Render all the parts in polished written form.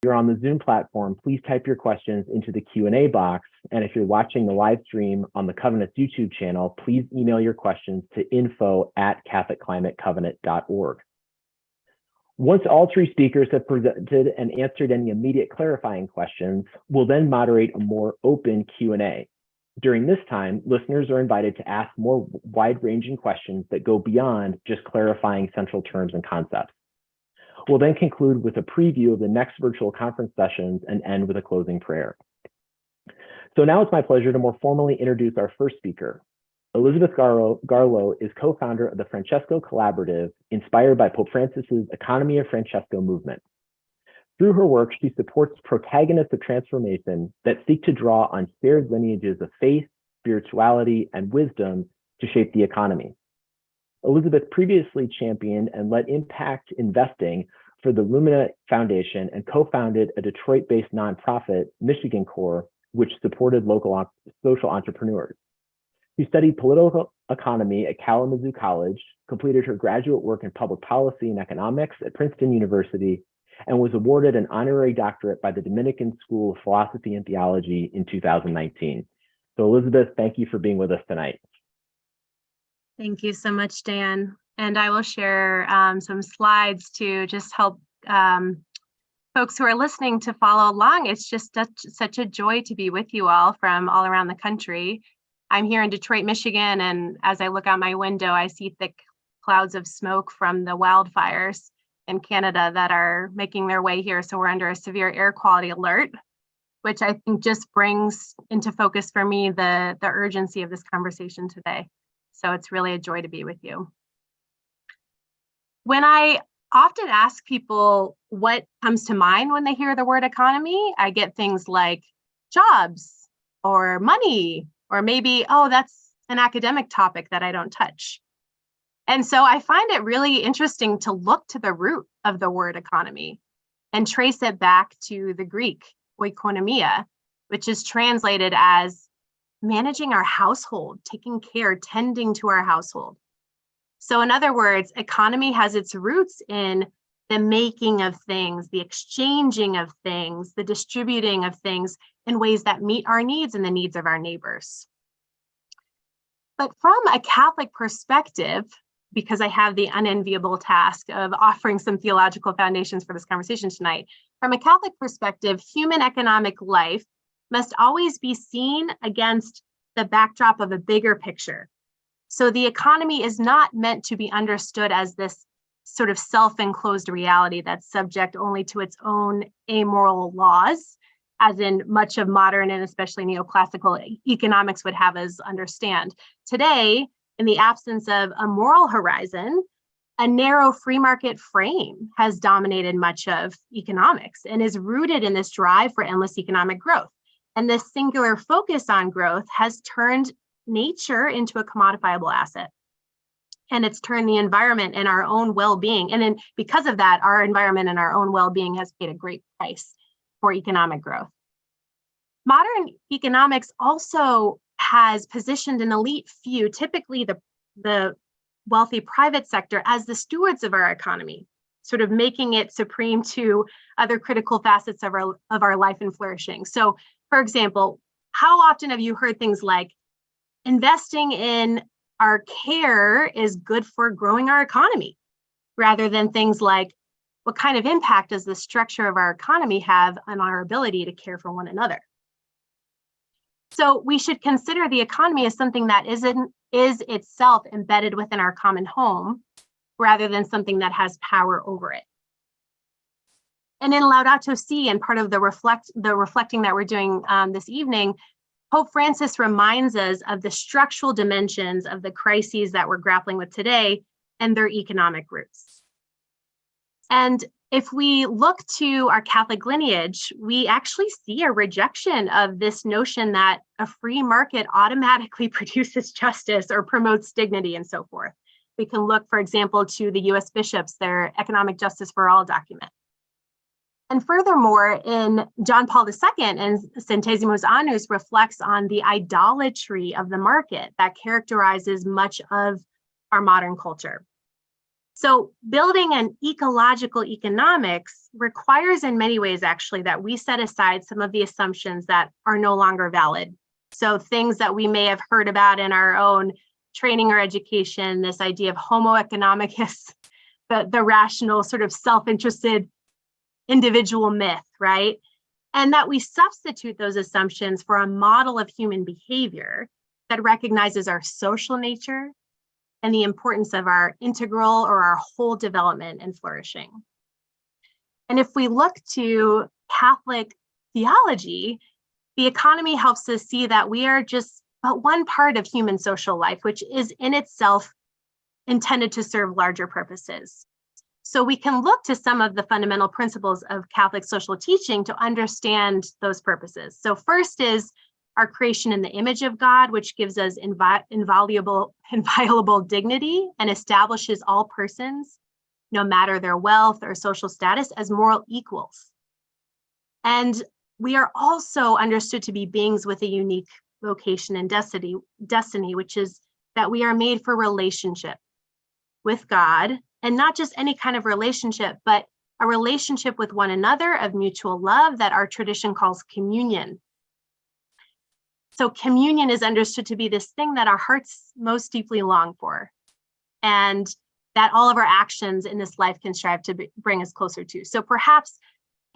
you're on the Zoom platform, please type your questions into the Q&A box. And if you're watching the live stream on the Covenant's YouTube channel, please email your questions to info@catholicclimatecovenant.org. Once all three speakers have presented and answered any immediate clarifying questions, we'll then moderate a more open Q&A. During this time, listeners are invited to ask more wide-ranging questions that go beyond just clarifying central terms and concepts. We'll then conclude with a preview of the next virtual conference sessions and end with a closing prayer. So now it's my pleasure to more formally introduce our first speaker. Elizabeth Garlow is co-founder of the Francesco Collaborative, inspired by Pope Francis's Economy of Francesco movement. Through her work, she supports protagonists of transformation that seek to draw on shared lineages of faith, spirituality, and wisdom to shape the economy. Elizabeth previously championed and led impact investing for the Lumina Foundation and co-founded a Detroit-based nonprofit, Michigan Core, which supported local social entrepreneurs. She studied political economy at Kalamazoo College, completed her graduate work in public policy and economics at Princeton University, and was awarded an honorary doctorate by the Dominican School of Philosophy and Theology in 2019. So Elizabeth, thank you for being with us tonight. Thank you so much, Dan. And I will share some slides to just help folks who are listening to follow along. It's just such a joy to be with you all from all around the country. I'm here in Detroit, Michigan, and as I look out my window, I see thick clouds of smoke from the wildfires in Canada that are making their way here. So we're under a severe air quality alert, which I think just brings into focus for me the urgency of this conversation today. So it's really a joy to be with you. When I often ask people what comes to mind when they hear the word economy, I get things like jobs or money, or maybe, oh, that's an academic topic that I don't touch. And so I find it really interesting to look to the root of the word economy and trace it back to the Greek oikonomia, which is translated as managing our household, taking care, tending to our household. So in other words, economy has its roots in the making of things, the exchanging of things, the distributing of things in ways that meet our needs and the needs of our neighbors. But from a Catholic perspective, because I have the unenviable task of offering some theological foundations for this conversation tonight, from a Catholic perspective, human economic life must always be seen against the backdrop of a bigger picture. So the economy is not meant to be understood as this sort of self-enclosed reality that's subject only to its own amoral laws, as in much of modern and especially neoclassical economics would have us understand. Today, in the absence of a moral horizon, a narrow free market frame has dominated much of economics and is rooted in this drive for endless economic growth. And this singular focus on growth has turned nature into a commodifiable asset. And it's turned the environment and our own well-being. And then because of that, our environment and our own well-being has paid a great price for economic growth. Modern economics also has positioned an elite few, typically the wealthy private sector, as the stewards of our economy, sort of making it supreme to other critical facets of our life and flourishing. So, for example, how often have you heard things like investing in our care is good for growing our economy, rather than things like what kind of impact does the structure of our economy have on our ability to care for one another? So we should consider the economy as something that is itself embedded within our common home, rather than something that has power over it. And in Laudato Si, and part of the reflecting that we're doing this evening, Pope Francis reminds us of the structural dimensions of the crises that we're grappling with today and their economic roots. And if we look to our Catholic lineage, we actually see a rejection of this notion that a free market automatically produces justice or promotes dignity and so forth. We can look, for example, to the US bishops, their Economic Justice for All document. And furthermore, in John Paul II and Centesimus Annus reflects on the idolatry of the market that characterizes much of our modern culture. So building an ecological economics requires in many ways actually that we set aside some of the assumptions that are no longer valid. So things that we may have heard about in our own training or education, this idea of homo economicus, the rational sort of self-interested individual myth, right? And that we substitute those assumptions for a model of human behavior that recognizes our social nature and the importance of our integral or our whole development and flourishing. And if we look to Catholic theology, the economy helps us see that we are just but one part of human social life, which is in itself intended to serve larger purposes. So we can look to some of the fundamental principles of Catholic social teaching to understand those purposes. So first is our creation in the image of God, which gives us inviolable dignity and establishes all persons, no matter their wealth or social status, as moral equals. And we are also understood to be beings with a unique vocation and destiny, which is that we are made for relationship with God, and not just any kind of relationship, but a relationship with one another of mutual love that our tradition calls communion. So communion is understood to be this thing that our hearts most deeply long for, and that all of our actions in this life can strive to bring us closer to. So perhaps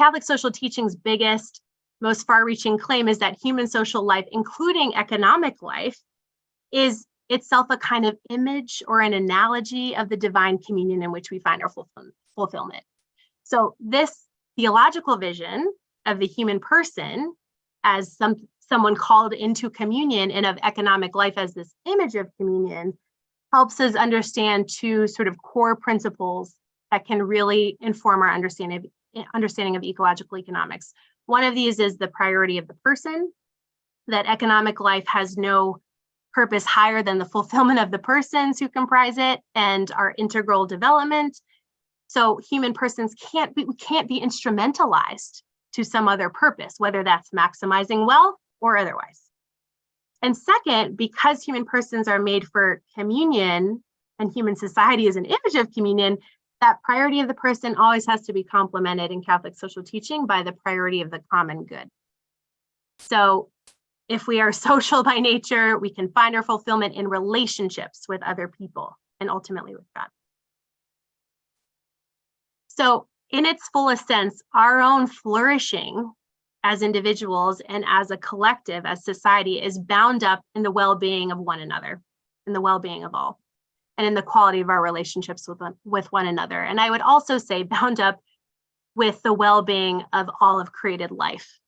Catholic social teaching's biggest, most far-reaching claim is that human social life, including economic life, is itself a kind of image or an analogy of the divine communion in which we find our fulfillment. So this theological vision of the human person as someone called into communion and of economic life as this image of communion helps us understand two sort of core principles that can really inform our understanding of ecological economics. One of these is the priority of the person, that economic life has no purpose higher than the fulfillment of the persons who comprise it and our integral development. So human persons can't be instrumentalized to some other purpose, whether that's maximizing wealth or otherwise. And second, because human persons are made for communion and human society is an image of communion, that priority of the person always has to be complemented in Catholic social teaching by the priority of the common good. So if we are social by nature, we can find our fulfillment in relationships with other people and ultimately with God. So in its fullest sense, our own flourishing as individuals and as a collective, as society, is bound up in the well-being of one another, in the well-being of all, and in the quality of our relationships with one another. And I would also say bound up with the well-being of all of created life.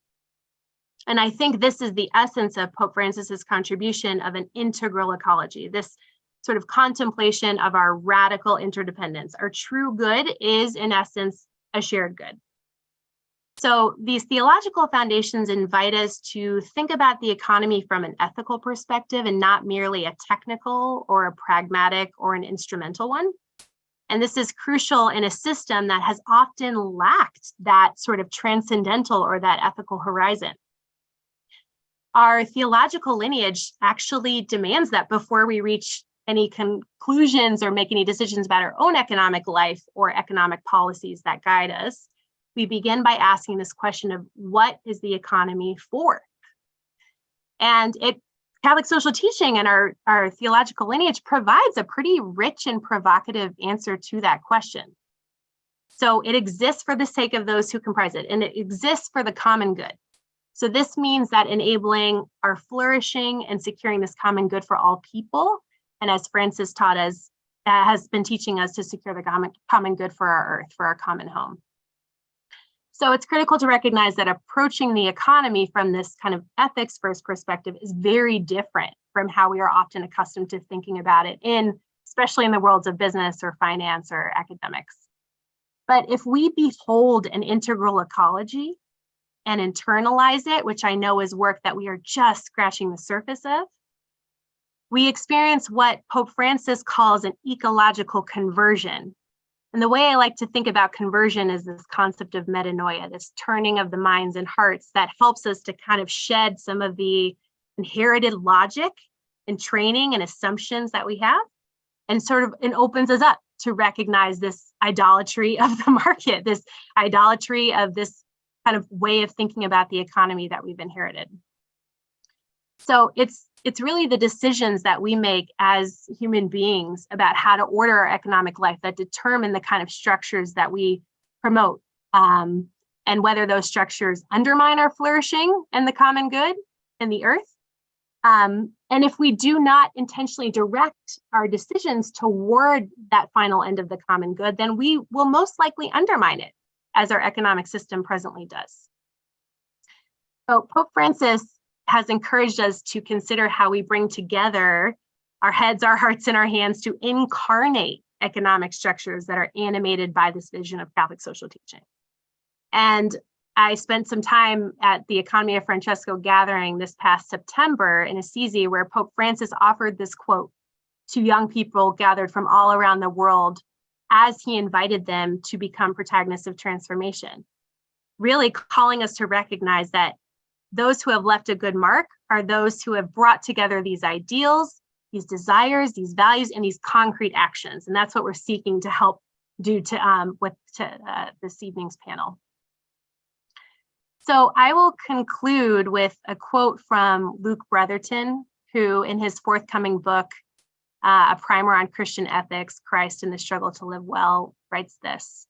And I think this is the essence of Pope Francis's contribution of an integral ecology, this sort of contemplation of our radical interdependence. Our true good is, in essence, a shared good. So these theological foundations invite us to think about the economy from an ethical perspective and not merely a technical or a pragmatic or an instrumental one. And this is crucial in a system that has often lacked that sort of transcendental or that ethical horizon. Our theological lineage actually demands that before we reach any conclusions or make any decisions about our own economic life or economic policies that guide us, we begin by asking this question of what is the economy for? And Catholic social teaching and our theological lineage provides a pretty rich and provocative answer to that question. So it exists for the sake of those who comprise it, and it exists for the common good. So this means that enabling our flourishing and securing this common good for all people, and as Francis taught us, has been teaching us to secure the common good for our earth, for our common home. So it's critical to recognize that approaching the economy from this kind of ethics first perspective is very different from how we are often accustomed to thinking about it especially in the worlds of business or finance or academics. But if we behold an integral ecology and internalize it, which I know is work that we are just scratching the surface of, we experience what Pope Francis calls an ecological conversion. And the way I like to think about conversion is this concept of metanoia, this turning of the minds and hearts that helps us to kind of shed some of the inherited logic and training and assumptions that we have, and opens us up to recognize this idolatry of the market, this idolatry of this kind of way of thinking about the economy that we've inherited. So it's really the decisions that we make as human beings about how to order our economic life that determine the kind of structures that we promote, and whether those structures undermine our flourishing and the common good and the earth. And if we do not intentionally direct our decisions toward that final end of the common good, then we will most likely undermine it, as our economic system presently does. So Pope Francis has encouraged us to consider how we bring together our heads, our hearts, and our hands to incarnate economic structures that are animated by this vision of Catholic social teaching. And I spent some time at the Economy of Francesco gathering this past September in Assisi, where Pope Francis offered this quote to young people gathered from all around the world as he invited them to become protagonists of transformation, really calling us to recognize that those who have left a good mark are those who have brought together these ideals, these desires, these values, and these concrete actions. And that's what we're seeking to help do with this evening's panel. So I will conclude with a quote from Luke Brotherton, who in his forthcoming book, A Primer on Christian Ethics, Christ and the Struggle to Live Well, writes this: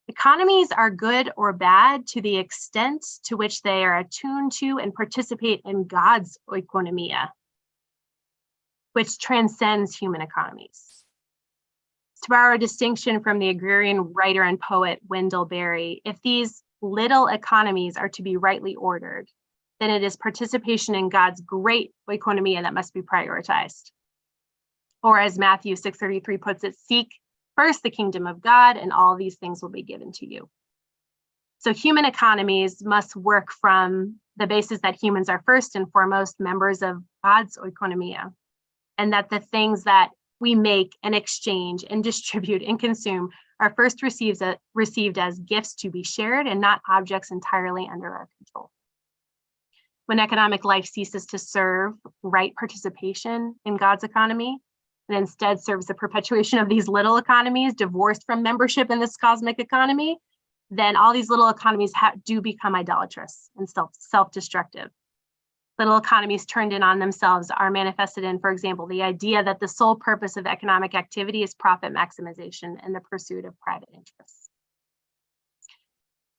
"Economies are good or bad to the extent to which they are attuned to and participate in God's oikonomia, which transcends human economies." To borrow a distinction from the agrarian writer and poet Wendell Berry, if these little economies are to be rightly ordered, then it is participation in God's great oikonomia that must be prioritized. Or as Matthew 6:33 puts it, "Seek first the kingdom of God, and all these things will be given to you." So human economies must work from the basis that humans are first and foremost members of God's oikonomia, and that the things that we make and exchange and distribute and consume are first received as gifts to be shared and not objects entirely under our control. When economic life ceases to serve right participation in God's economy, and instead serves the perpetuation of these little economies divorced from membership in this cosmic economy, then all these little economies do become idolatrous and self-destructive. Little economies turned in on themselves are manifested in, for example, the idea that the sole purpose of economic activity is profit maximization and the pursuit of private interests.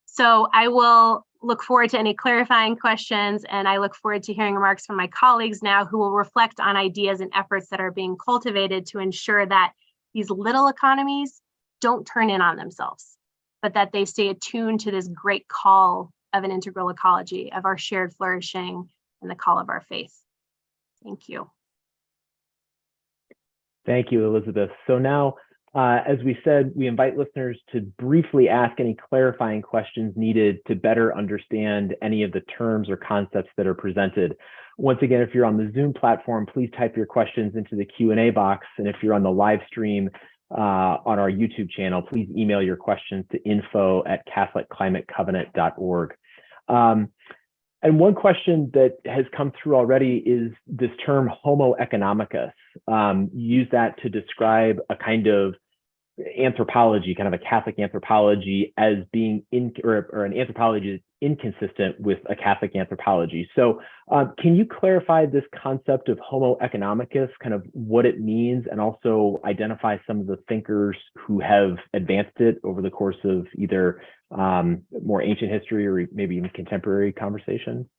So I will look forward to any clarifying questions, and I look forward to hearing remarks from my colleagues now who will reflect on ideas and efforts that are being cultivated to ensure that these little economies don't turn in on themselves, but that they stay attuned to this great call of an integral ecology, of our shared flourishing, and the call of our faith. Thank you. Thank you, Elizabeth. So now, as we said, we invite listeners to briefly ask any clarifying questions needed to better understand any of the terms or concepts that are presented. Once again, if you're on the Zoom platform, please type your questions into the Q&A box. And if you're on the live stream on our YouTube channel, please email your questions to info@catholicclimatecovenant.org. And one question that has come through already is this term homo economicus. Use that to describe a kind of anthropology, kind of a Catholic anthropology, as being or an anthropology that's inconsistent with a Catholic anthropology. So can you clarify this concept of homo economicus, kind of what it means, and also identify some of the thinkers who have advanced it over the course of either more ancient history or maybe even contemporary conversation?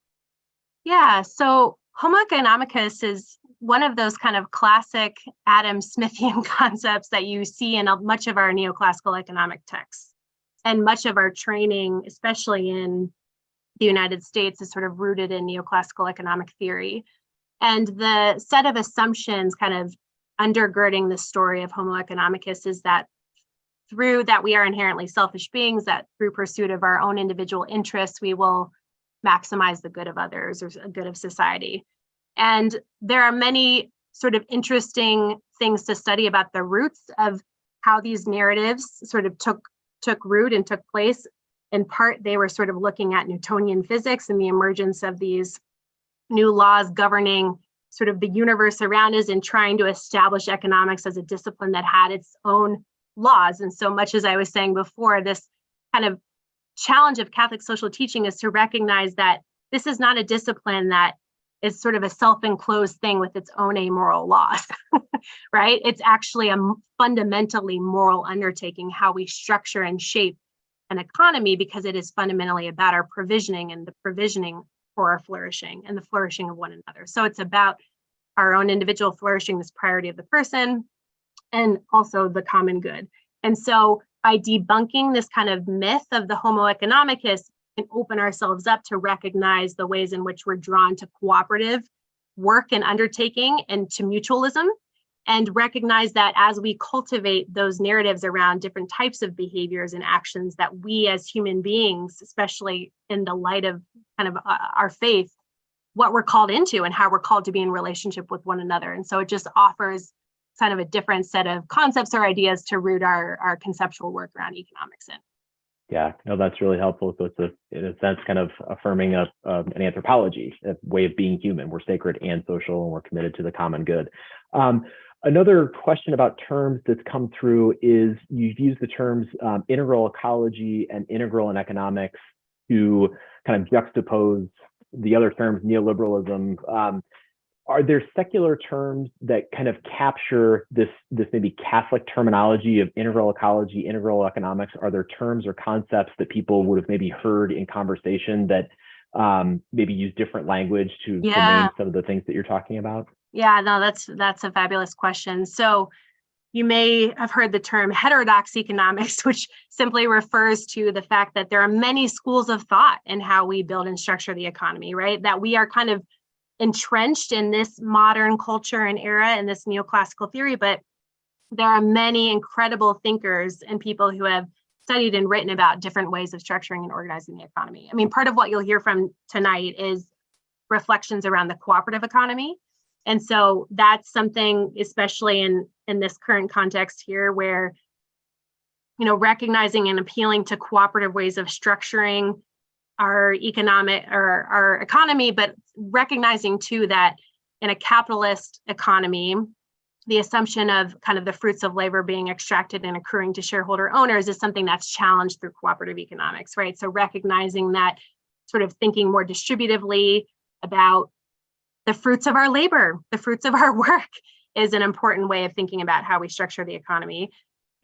Yeah, so homo economicus is one of those kind of classic Adam Smithian concepts that you see in much of our neoclassical economic texts. And much of our training, especially in the United States, is sort of rooted in neoclassical economic theory. And the set of assumptions kind of undergirding the story of homo economicus is that through that we are inherently selfish beings, that through pursuit of our own individual interests, we will maximize the good of others or the good of society. And there are many sort of interesting things to study about the roots of how these narratives sort of took root and took place. In part, they were sort of looking at Newtonian physics and the emergence of these new laws governing sort of the universe around us and trying to establish economics as a discipline that had its own laws. And so much as I was saying before, this kind of challenge of Catholic social teaching is to recognize that this is not a discipline that is sort of a self-enclosed thing with its own amoral laws, right? It's actually a fundamentally moral undertaking, how we structure and shape an economy, because it is fundamentally about our provisioning and the provisioning for our flourishing and the flourishing of one another. So it's about our own individual flourishing, this priority of the person, and also the common good. And so by debunking this kind of myth of the Homo economicus, and open ourselves up to recognize the ways in which we're drawn to cooperative work and undertaking and to mutualism, and recognize that as we cultivate those narratives around different types of behaviors and actions that we as human beings, especially in the light of kind of our faith, what we're called into and how we're called to be in relationship with one another. And so it just offers kind of a different set of concepts or ideas to root our conceptual work around economics in. Yeah, no, that's really helpful. So it's in a sense, kind of affirming an anthropology, a way of being human. We're sacred and social, and we're committed to the common good. Another question about terms that's come through is you've used the terms integral ecology and integral in economics to kind of juxtapose the other terms, neoliberalism. Are there secular terms that kind of capture this maybe Catholic terminology of integral ecology, integral economics? Are there terms or concepts that people would have maybe heard in conversation that maybe use different language to name some of the things that you're talking about? Yeah, no, that's a fabulous question. So you may have heard the term heterodox economics, which simply refers to the fact that there are many schools of thought in how we build and structure the economy, right? That we are kind of entrenched in this modern culture and era and this neoclassical theory, but there are many incredible thinkers and people who have studied and written about different ways of structuring and organizing the economy. I mean, part of what you'll hear from tonight is reflections around the cooperative economy. And so that's something, especially in this current context here, where, you know, recognizing and appealing to cooperative ways of structuring our our economy, but recognizing too that in a capitalist economy, the assumption of kind of the fruits of labor being extracted and accruing to shareholder owners is something that's challenged through cooperative economics, right? So recognizing that, sort of thinking more distributively about the fruits of our labor, the fruits of our work, is an important way of thinking about how we structure the economy.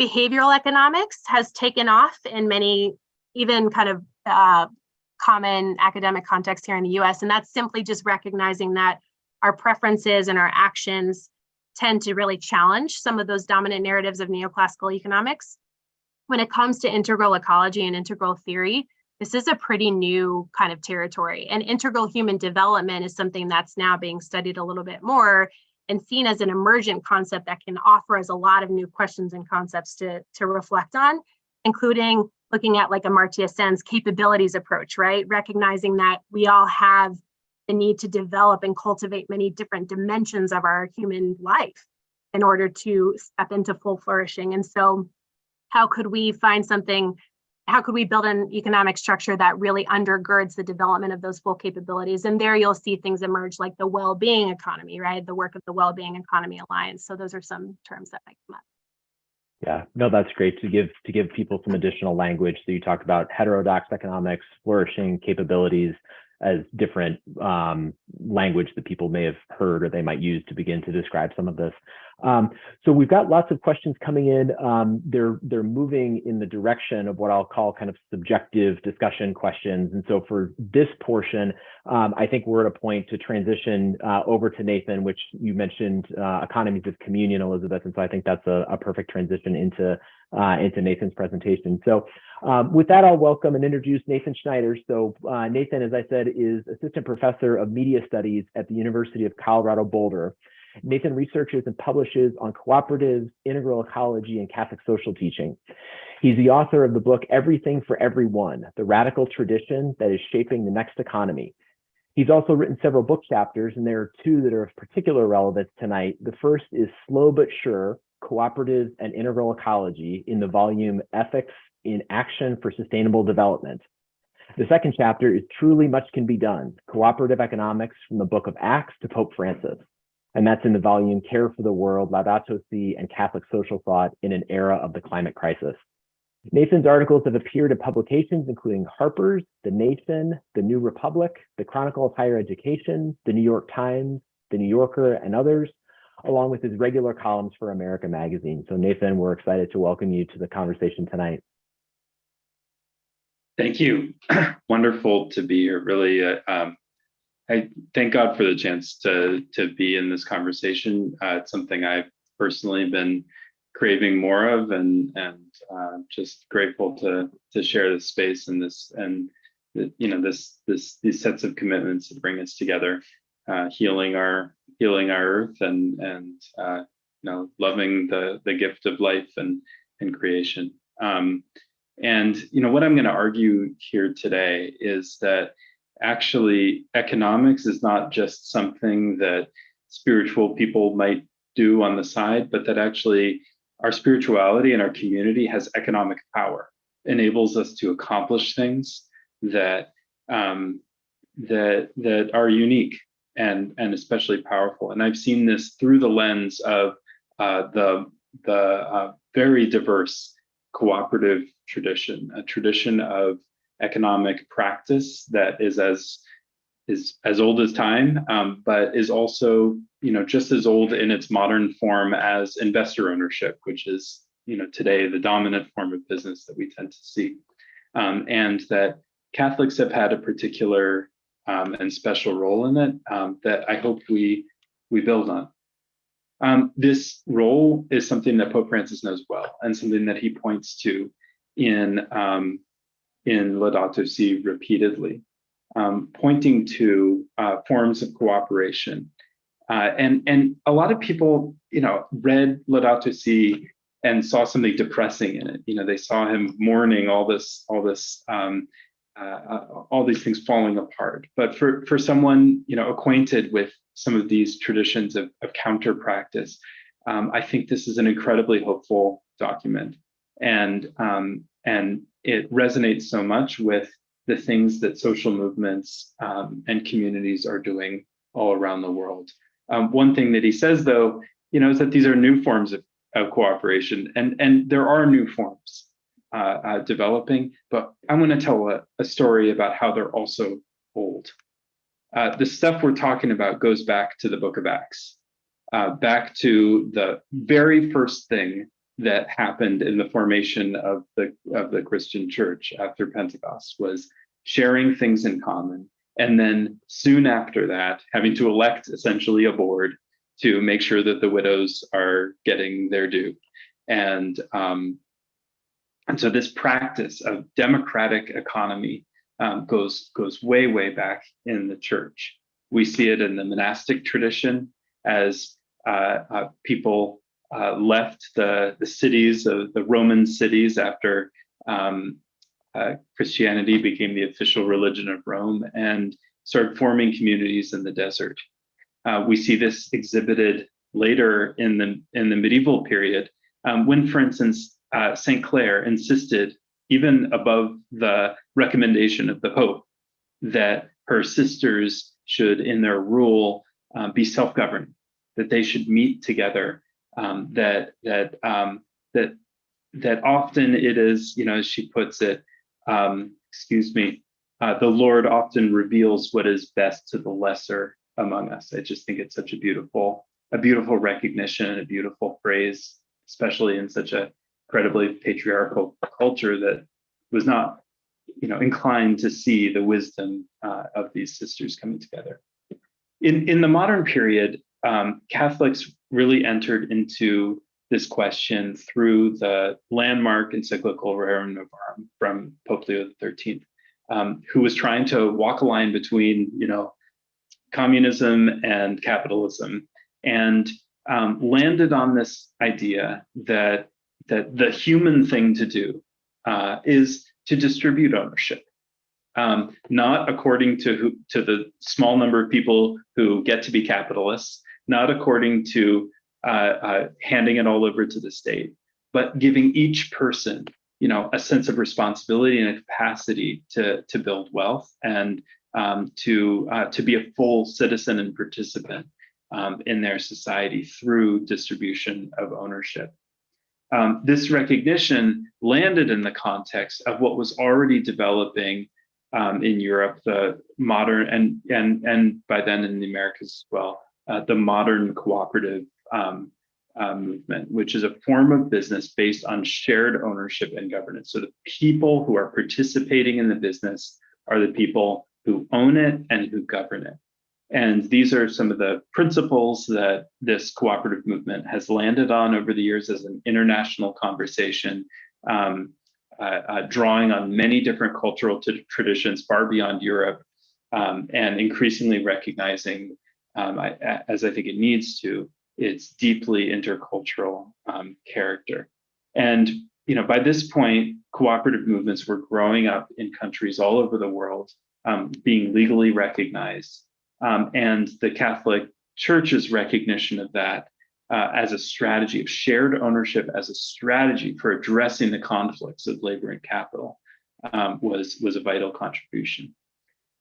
Behavioral economics has taken off in many, even kind of common academic contexts here in the US. And that's simply just recognizing that our preferences and our actions tend to really challenge some of those dominant narratives of neoclassical economics. When it comes to integral ecology and integral theory, this is a pretty new kind of territory. And integral human development is something that's now being studied a little bit more and seen as an emergent concept that can offer us a lot of new questions and concepts to reflect on, including looking at like Amartya Sen's capabilities approach, right? Recognizing that we all have the need to develop and cultivate many different dimensions of our human life in order to step into full flourishing. And so how could we build an economic structure that really undergirds the development of those full capabilities? And there you'll see things emerge like the well-being economy, right? The work of the Well-Being Economy Alliance. So those are some terms that might come up. Yeah, no, that's great to give people some additional language. So you talked about heterodox economics, flourishing capabilities as different language that people may have heard or they might use to begin to describe some of this. So we've got lots of questions coming in. They're moving in the direction of what I'll call kind of subjective discussion questions. And so for this portion, I think we're at a point to transition over to Nathan, which you mentioned economies of communion, Elizabeth. And so I think that's a perfect transition into Nathan's presentation. So with that, I'll welcome and introduce Nathan Schneider. So Nathan, as I said, is Assistant Professor of Media Studies at the University of Colorado Boulder. Nathan researches and publishes on cooperatives, integral ecology, and Catholic social teaching. He's the author of the book, Everything for Everyone, the radical tradition that is shaping the next economy. He's also written several book chapters, and there are two that are of particular relevance tonight. The first is Slow But Sure, Cooperatives and Integral Ecology in the volume Ethics in Action for Sustainable Development. The second chapter is Truly Much Can Be Done, Cooperative Economics from the Book of Acts to Pope Francis. And that's in the volume Care for the World, Laudato Si, and Catholic Social Thought in an Era of the Climate Crisis. Nathan's articles have appeared in publications including Harper's, The Nation, The New Republic, The Chronicle of Higher Education, The New York Times, The New Yorker, and others, along with his regular columns for America Magazine. So Nathan, we're excited to welcome you to the conversation tonight. Thank you. Wonderful to be here. Really, I thank God for the chance to be in this conversation. It's something I've personally been craving more of, and just grateful to share this space and this these sets of commitments that bring us together, healing our earth and loving the gift of life and creation. And what I'm going to argue here today is that actually economics is not just something that spiritual people might do on the side, but that actually our spirituality and our community has economic power, enables us to accomplish things that that are unique and especially powerful. And I've seen this through the lens of the very diverse cooperative tradition, a tradition of economic practice that is as old as time, but is also just as old in its modern form as investor ownership, which is today the dominant form of business that we tend to see, and that Catholics have had a particular and special role in it that I hope we build on. This role is something that Pope Francis knows well, and something that he points to in Laudato Si repeatedly, pointing to forms of cooperation. And a lot of people, read Laudato Si and saw something depressing in it. They saw him mourning all these things falling apart. But for someone, acquainted with some of these traditions of counter practice, I think this is an incredibly hopeful document. And it resonates so much with the things that social movements and communities are doing all around the world. One thing that he says, though, is that these are new forms of cooperation, and there are new forms developing. But I'm going to tell a story about how they're also old. The stuff we're talking about goes back to the Book of Acts, back to the very first thing that happened in the formation of the Christian church after Pentecost, was sharing things in common. And then soon after that, having to elect essentially a board to make sure that the widows are getting their due. And so this practice of democratic economy goes way, way back in the church. We see it in the monastic tradition as people left the cities of the Roman cities after Christianity became the official religion of Rome and started forming communities in the desert. We see this exhibited later in the medieval period, when, for instance, St. Clare insisted, even above the recommendation of the Pope, that her sisters should, in their rule, be self-governing, that they should meet together. That often it is, as she puts it, the Lord often reveals what is best to the lesser among us. I just think it's such a beautiful recognition, a beautiful phrase, especially in such a incredibly patriarchal culture that was not, inclined to see the wisdom of these sisters coming together. In the modern period, Catholics really entered into this question through the landmark encyclical Rerum Novarum from Pope Leo XIII, who was trying to walk a line between, communism and capitalism, and landed on this idea that the human thing to do is to distribute ownership, not according to the small number of people who get to be capitalists, not according to handing it all over to the state, but giving each person, a sense of responsibility and a capacity to build wealth and to be a full citizen and participant in their society through distribution of ownership. This recognition landed in the context of what was already developing in Europe, the modern, and by then in the Americas as well, the modern cooperative movement, which is a form of business based on shared ownership and governance. So the people who are participating in the business are the people who own it and who govern it. And these are some of the principles that this cooperative movement has landed on over the years as an international conversation, drawing on many different cultural traditions far beyond Europe, and increasingly recognizing, as I think it needs to, its deeply intercultural character. And by this point, cooperative movements were growing up in countries all over the world, being legally recognized. And the Catholic Church's recognition of that as a strategy of shared ownership, as a strategy for addressing the conflicts of labor and capital, was a vital contribution.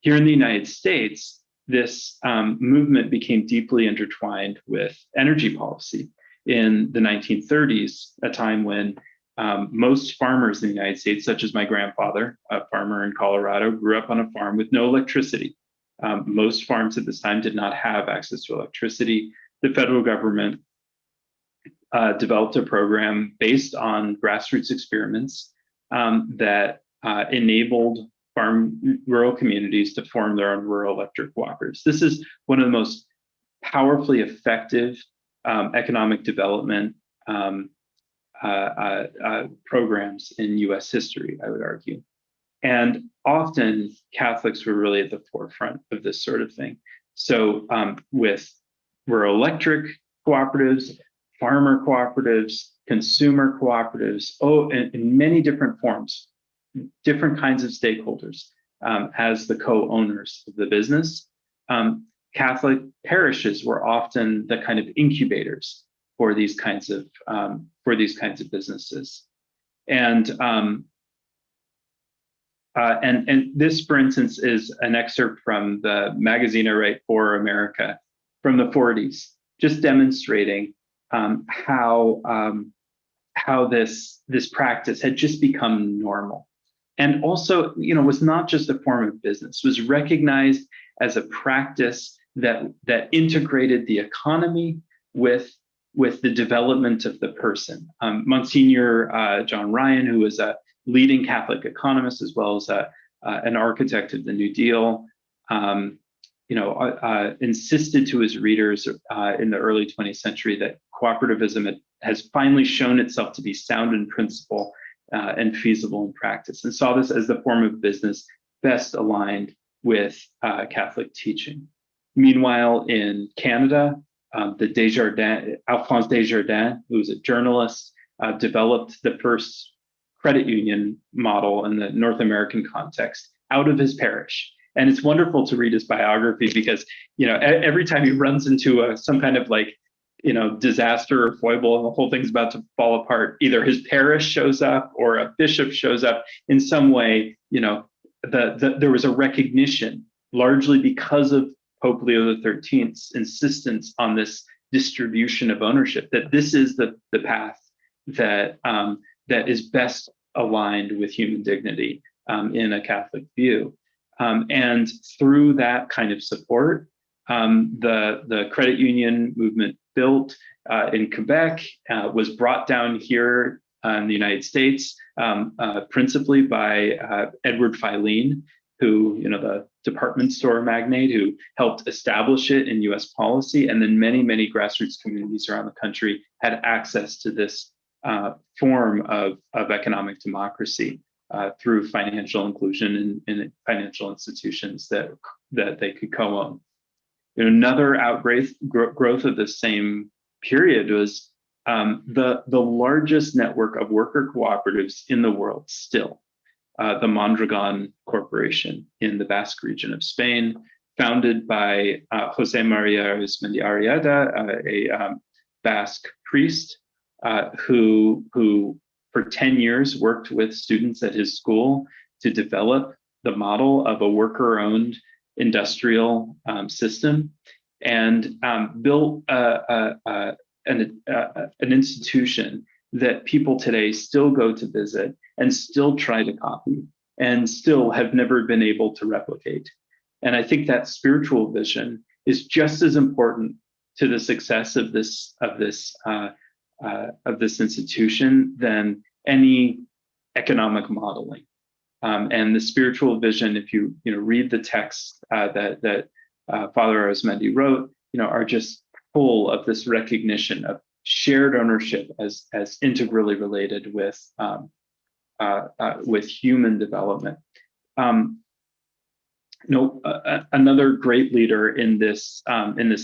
Here in the United States, this movement became deeply intertwined with energy policy. In the 1930s, a time when most farmers in the United States, such as my grandfather, a farmer in Colorado, grew up on a farm with no electricity. Most farms at this time did not have access to electricity. The federal government developed a program based on grassroots experiments that enabled rural communities to form their own rural electric cooperatives. This is one of the most powerfully effective economic development programs in US history, I would argue. And often Catholics were really at the forefront of this sort of thing. So with rural electric cooperatives, farmer cooperatives, consumer cooperatives, in many different forms, different kinds of stakeholders as the co-owners of the business. Catholic parishes were often the kind of incubators for these kinds of businesses. And this, for instance, is an excerpt from the magazine I write for, America, from the 40s, just demonstrating how this practice had just become normal, and also, was not just a form of business, was recognized as a practice that integrated the economy with the development of the person. Monsignor John Ryan, who was a leading Catholic economist as well as an architect of the New Deal, insisted to his readers in the early 20th century that cooperativism has finally shown itself to be sound in principle and feasible in practice, and saw this as the form of business best aligned with Catholic teaching. Meanwhile, in Canada, Alphonse Desjardins, who was a journalist, developed the first credit union model in the North American context out of his parish. And it's wonderful to read his biography because, every time he runs into some kind of disaster or foible and the whole thing's about to fall apart, either his parish shows up or a bishop shows up in some way. There was a recognition, largely because of Pope Leo XIII's insistence on this distribution of ownership, that this is the path that is best aligned with human dignity in a Catholic view. And through that kind of support, the credit union movement built in Quebec was brought down here in the United States, principally by Edward Filene, who, the department store magnate who helped establish it in US policy. And then many, many grassroots communities around the country had access to this form of economic democracy through financial inclusion in financial institutions that they could co-own. Another growth of the same period was the largest network of worker cooperatives in the world still, the Mondragon Corporation in the Basque region of Spain, founded by Jose Maria Arizmendi Arrieta, a Basque priest who for 10 years worked with students at his school to develop the model of a worker-owned industrial system. and built an institution that people today still go to visit and still try to copy and still have never been able to replicate. And I think that spiritual vision is just as important to the success of this institution than any economic modeling. And the spiritual vision, if you read the text that Father Arizmendi wrote, are just full of this recognition of shared ownership as integrally related with human development. Another great leader in this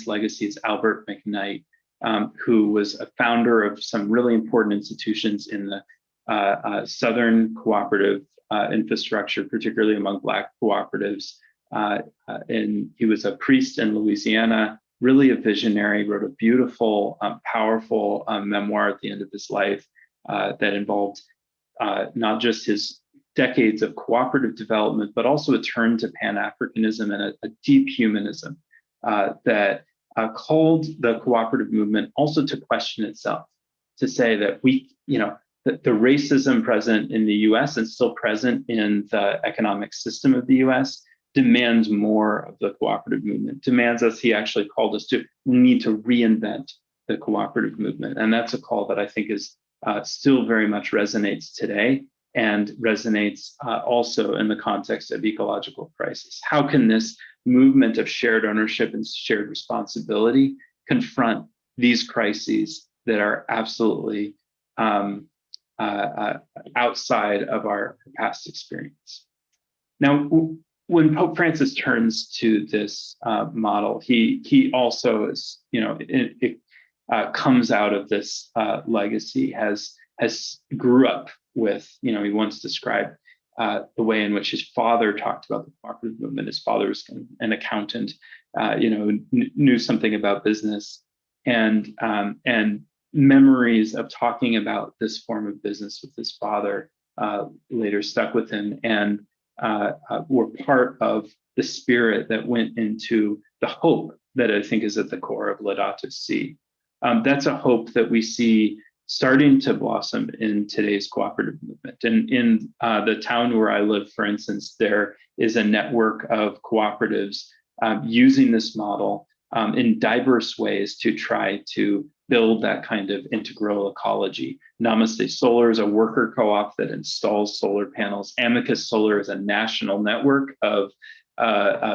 legacy is Albert McKnight, who was a founder of some really important institutions in the Southern cooperative infrastructure, particularly among Black cooperatives. And he was a priest in Louisiana, really a visionary, wrote a beautiful, powerful memoir at the end of his life that involved not just his decades of cooperative development, but also a turn to Pan-Africanism and a deep humanism that called the cooperative movement also to question itself, to say that the racism present in the US and still present in the economic system of the US demands more of the cooperative movement, demands us, he actually called us to, we need to reinvent the cooperative movement. And that's a call that I think is still very much resonates today and resonates also in the context of ecological crisis. How can this movement of shared ownership and shared responsibility confront these crises that are absolutely outside of our past experience? Now, when Pope Francis turns to this model, he also is, comes out of this legacy, has grew up with, he once described the way in which his father talked about the cooperative movement. His father was an accountant, knew something about business, and memories of talking about this form of business with his father later stuck with him and were part of the spirit that went into the hope that I think is at the core of Laudato Si. That's a hope that we see starting to blossom in today's cooperative movement. And in the town where I live, for instance, there is a network of cooperatives using this model in diverse ways to try to build that kind of integral ecology. Namaste Solar is a worker co-op that installs solar panels. Amicus Solar is a national network of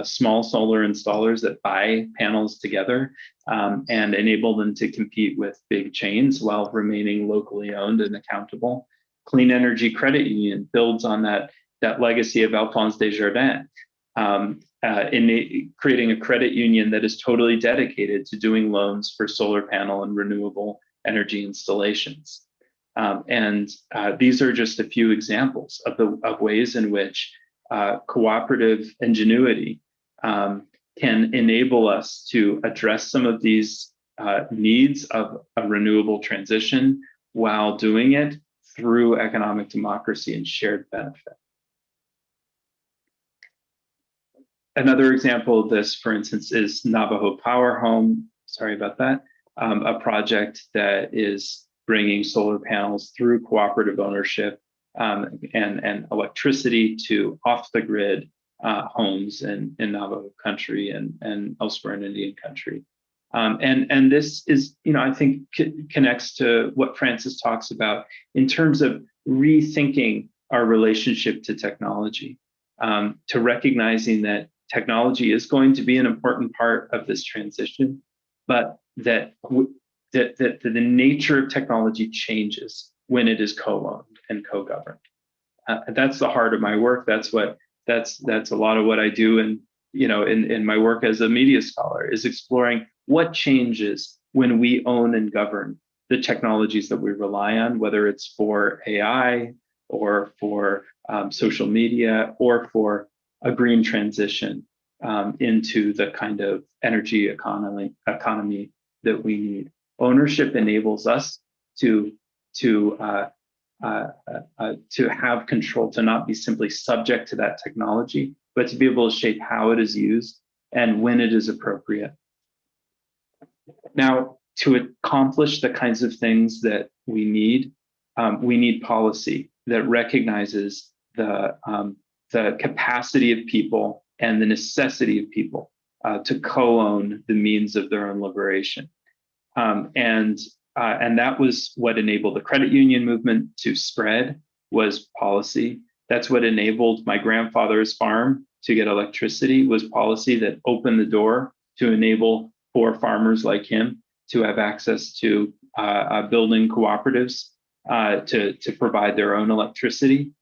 small solar installers that buy panels together and enable them to compete with big chains while remaining locally owned and accountable. Clean Energy Credit Union builds on that legacy of Alphonse Desjardins, in creating a credit union that is totally dedicated to doing loans for solar panel and renewable energy installations. And these are just a few examples of ways in which cooperative ingenuity can enable us to address some of these needs of a renewable transition while doing it through economic democracy and shared benefit. Another example of this, for instance, is Navajo Power Home. Sorry about that. A project that is bringing solar panels through cooperative ownership and electricity to off-the-grid homes in Navajo country and elsewhere in Indian country. And this is, I think connects to what Francis talks about in terms of rethinking our relationship to technology, to recognizing that technology is going to be an important part of this transition, but that the nature of technology changes when it is co-owned and co-governed. That's the heart of my work. That's a lot of what I do, and in my work as a media scholar is exploring what changes when we own and govern the technologies that we rely on, whether it's for AI or for social media or for a green transition into the kind of energy economy that we need. Ownership enables us to have control, to not be simply subject to that technology, but to be able to shape how it is used and when it is appropriate. Now, to accomplish the kinds of things that we need policy that recognizes the capacity of people and the necessity of people to co-own the means of their own liberation. And that was what enabled the credit union movement to spread, was policy. That's what enabled my grandfather's farm to get electricity, was policy that opened the door to enable poor farmers like him to have access to building cooperatives to provide their own electricity.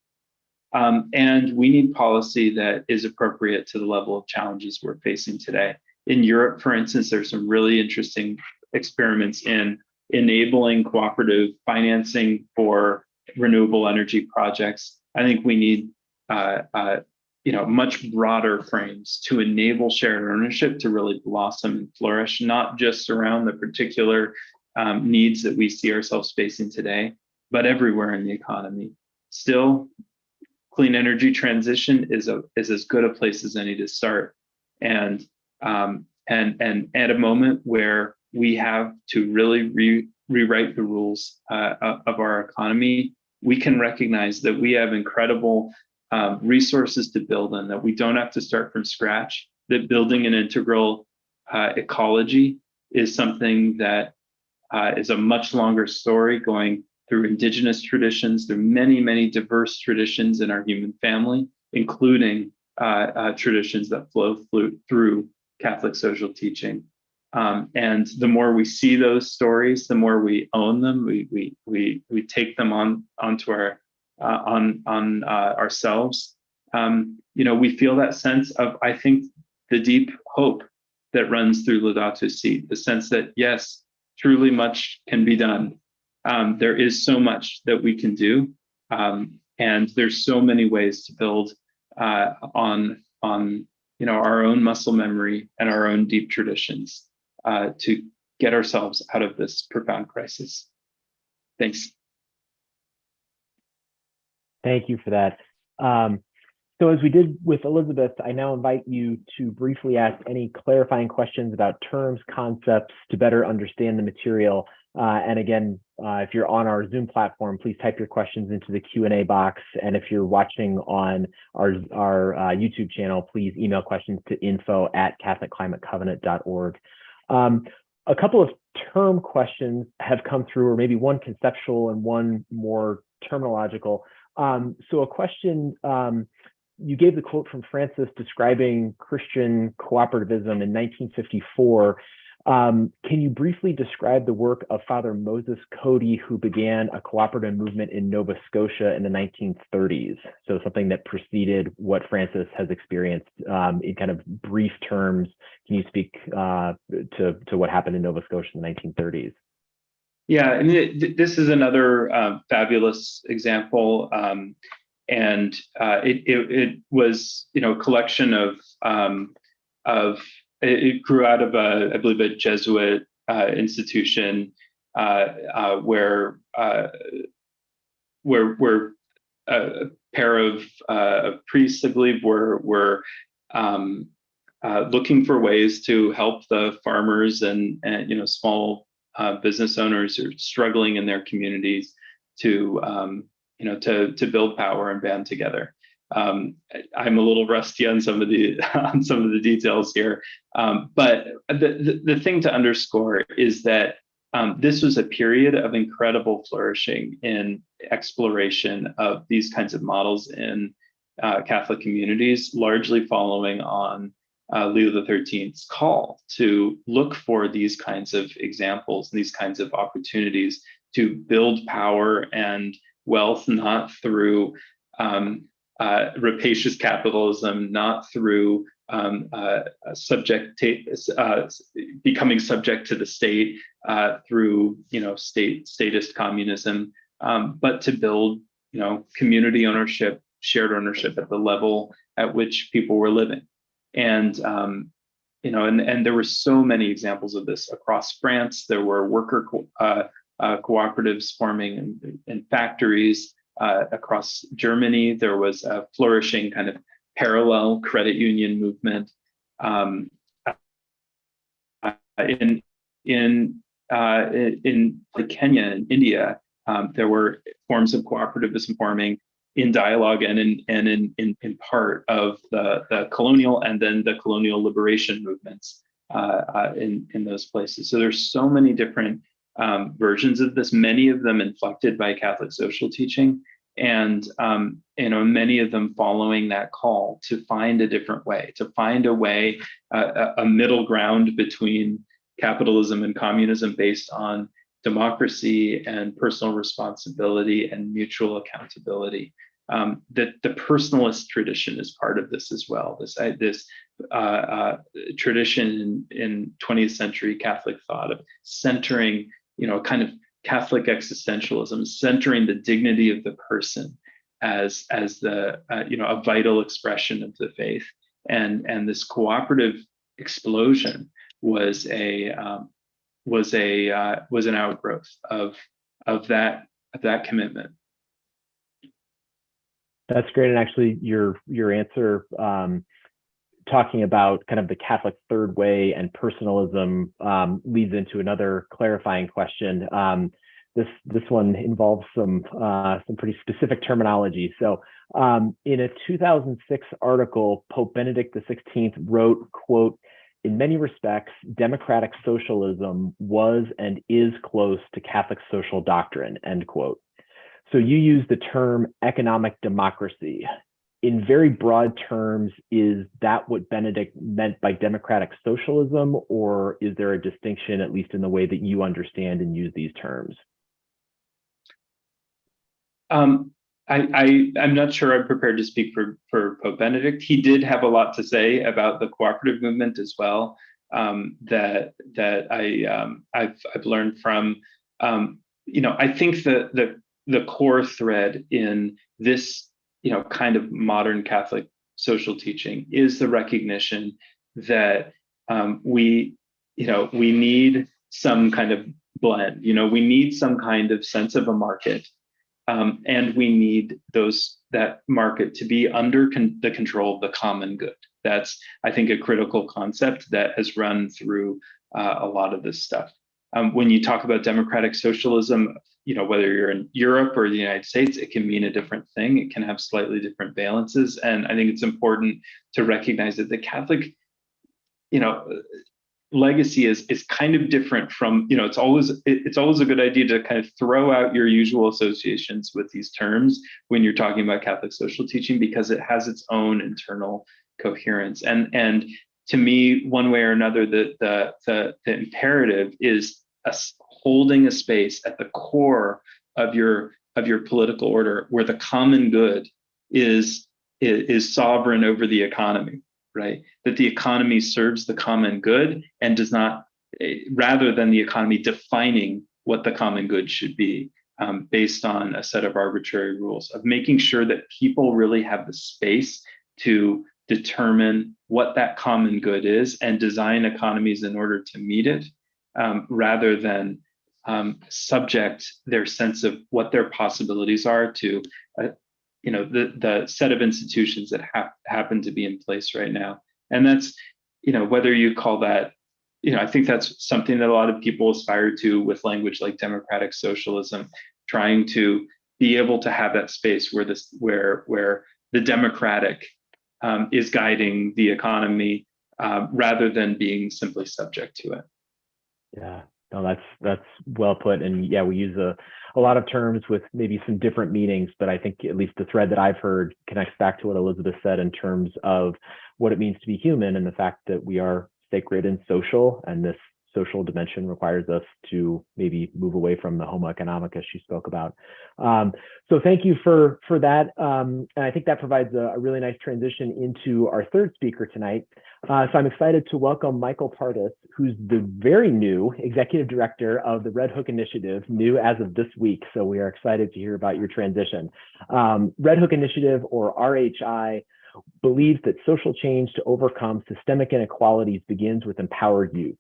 And we need policy that is appropriate to the level of challenges we're facing today. In Europe, for instance, there's some really interesting experiments in enabling cooperative financing for renewable energy projects. I think we need much broader frames to enable shared ownership to really blossom and flourish, not just around the particular needs that we see ourselves facing today, but everywhere in the economy. Still, clean energy transition is as good a place as any to start, and at a moment where we have to really rewrite the rules of our economy, we can recognize that we have incredible resources to build on, that we don't have to start from scratch, that building an integral ecology is something that is a much longer story, going through indigenous traditions, through many, many diverse traditions in our human family, including traditions that flow through Catholic social teaching. And the more we see those stories, the more we own them, we take them onto our ourselves. We feel that sense of, I think, the deep hope that runs through Laudato Si, the sense that yes, truly much can be done. There is so much that we can do, and there's so many ways to build on our own muscle memory and our own deep traditions to get ourselves out of this profound crisis. Thanks. Thank you for that. So as we did with Elizabeth, I now invite you to briefly ask any clarifying questions about terms, concepts to better understand the material. And again, if you're on our Zoom platform, please type your questions into the Q&A box. And if you're watching on our YouTube channel, please email questions to info@catholicclimatecovenant.org. A couple of term questions have come through, or maybe one conceptual and one more terminological. So a question, you gave the quote from Francis describing Christian cooperativism in 1954. Can you briefly describe the work of Father Moses Cody, who began a cooperative movement in Nova Scotia in the 1930s? So something that preceded what Francis has experienced. In kind of brief terms, can you speak to what happened in Nova Scotia in the 1930s? Yeah, I mean, this is another fabulous example, and it was, a collection of it grew out of I believe a Jesuit institution where a pair of priests, I believe, were looking for ways to help the farmers and small business owners who are struggling in their communities to build power and band together. I'm a little rusty on some of the details here, but the thing to underscore is that this was a period of incredible flourishing in exploration of these kinds of models in Catholic communities, largely following on Leo XIII's call to look for these kinds of examples, these kinds of opportunities to build power and wealth, not through rapacious capitalism, not through becoming subject to the state through statist communism, but to build community ownership, shared ownership at the level at which people were living. And and there were so many examples of this across France. There were worker cooperatives forming in factories. Across Germany, there was a flourishing kind of parallel credit union movement. In in Kenya and India, there were forms of cooperativism forming in dialogue and in part of the colonial and then the colonial liberation movements in those places. So there's so many different versions of this, many of them inflected by Catholic social teaching, and many of them following that call to find a different way, to find a way, a middle ground between capitalism and communism based on democracy and personal responsibility and mutual accountability. That the personalist tradition is part of this as well. This tradition in 20th century Catholic thought of centering, kind of Catholic existentialism, centering the dignity of the person as the a vital expression of the faith, and this cooperative explosion was an outgrowth of that commitment. That's great. And actually your answer talking about kind of the Catholic third way and personalism leads into another clarifying question. This one involves some pretty specific terminology. So in a 2006 article, Pope Benedict XVI wrote, quote, "In many respects, democratic socialism was and is close to Catholic social doctrine," end quote. So you use the term economic democracy. In very broad terms, is that what Benedict meant by democratic socialism, or is there a distinction, at least in the way that you understand and use these terms? I'm not sure I'm prepared to speak for Pope Benedict. He did have a lot to say about the cooperative movement as well, that I've learned from. I think the core thread in this kind of modern Catholic social teaching is the recognition that we need some kind of blend. We need some kind of sense of a market, and we need that market to be under the control of the common good. That's, I think, a critical concept that has run through a lot of this stuff. When you talk about democratic socialism, whether you're in Europe or the United States, it can mean a different thing. It can have slightly different balances. And I think it's important to recognize that the Catholic, legacy is kind of different from, it's always a good idea to kind of throw out your usual associations with these terms when you're talking about Catholic social teaching, because it has its own internal coherence. And to me, one way or another, the imperative is holding a space at the core of your political order where the common good is sovereign over the economy, right? That the economy serves the common good and does not, rather than the economy defining what the common good should be based on a set of arbitrary rules, of making sure that people really have the space to determine what that common good is and design economies in order to meet it, rather than subject their sense of what their possibilities are to the set of institutions that happen to be in place right now. And that's, whether you call that, I think that's something that a lot of people aspire to with language like democratic socialism, trying to be able to have that space where the democratic is guiding the economy rather than being simply subject to it. Yeah, no, that's well put. And yeah, we use a lot of terms with maybe some different meanings, but I think at least the thread that I've heard connects back to what Elizabeth said in terms of what it means to be human and the fact that we are sacred and social, and this social dimension requires us to maybe move away from the homo economicus she spoke about. So thank you for that. And I think that provides a really nice transition into our third speaker tonight. So I'm excited to welcome Michael Pardis, who's the very new Executive Director of the Red Hook Initiative, new as of this week. So we are excited to hear about your transition. Red Hook Initiative, or RHI, believes that social change to overcome systemic inequalities begins with empowered youth.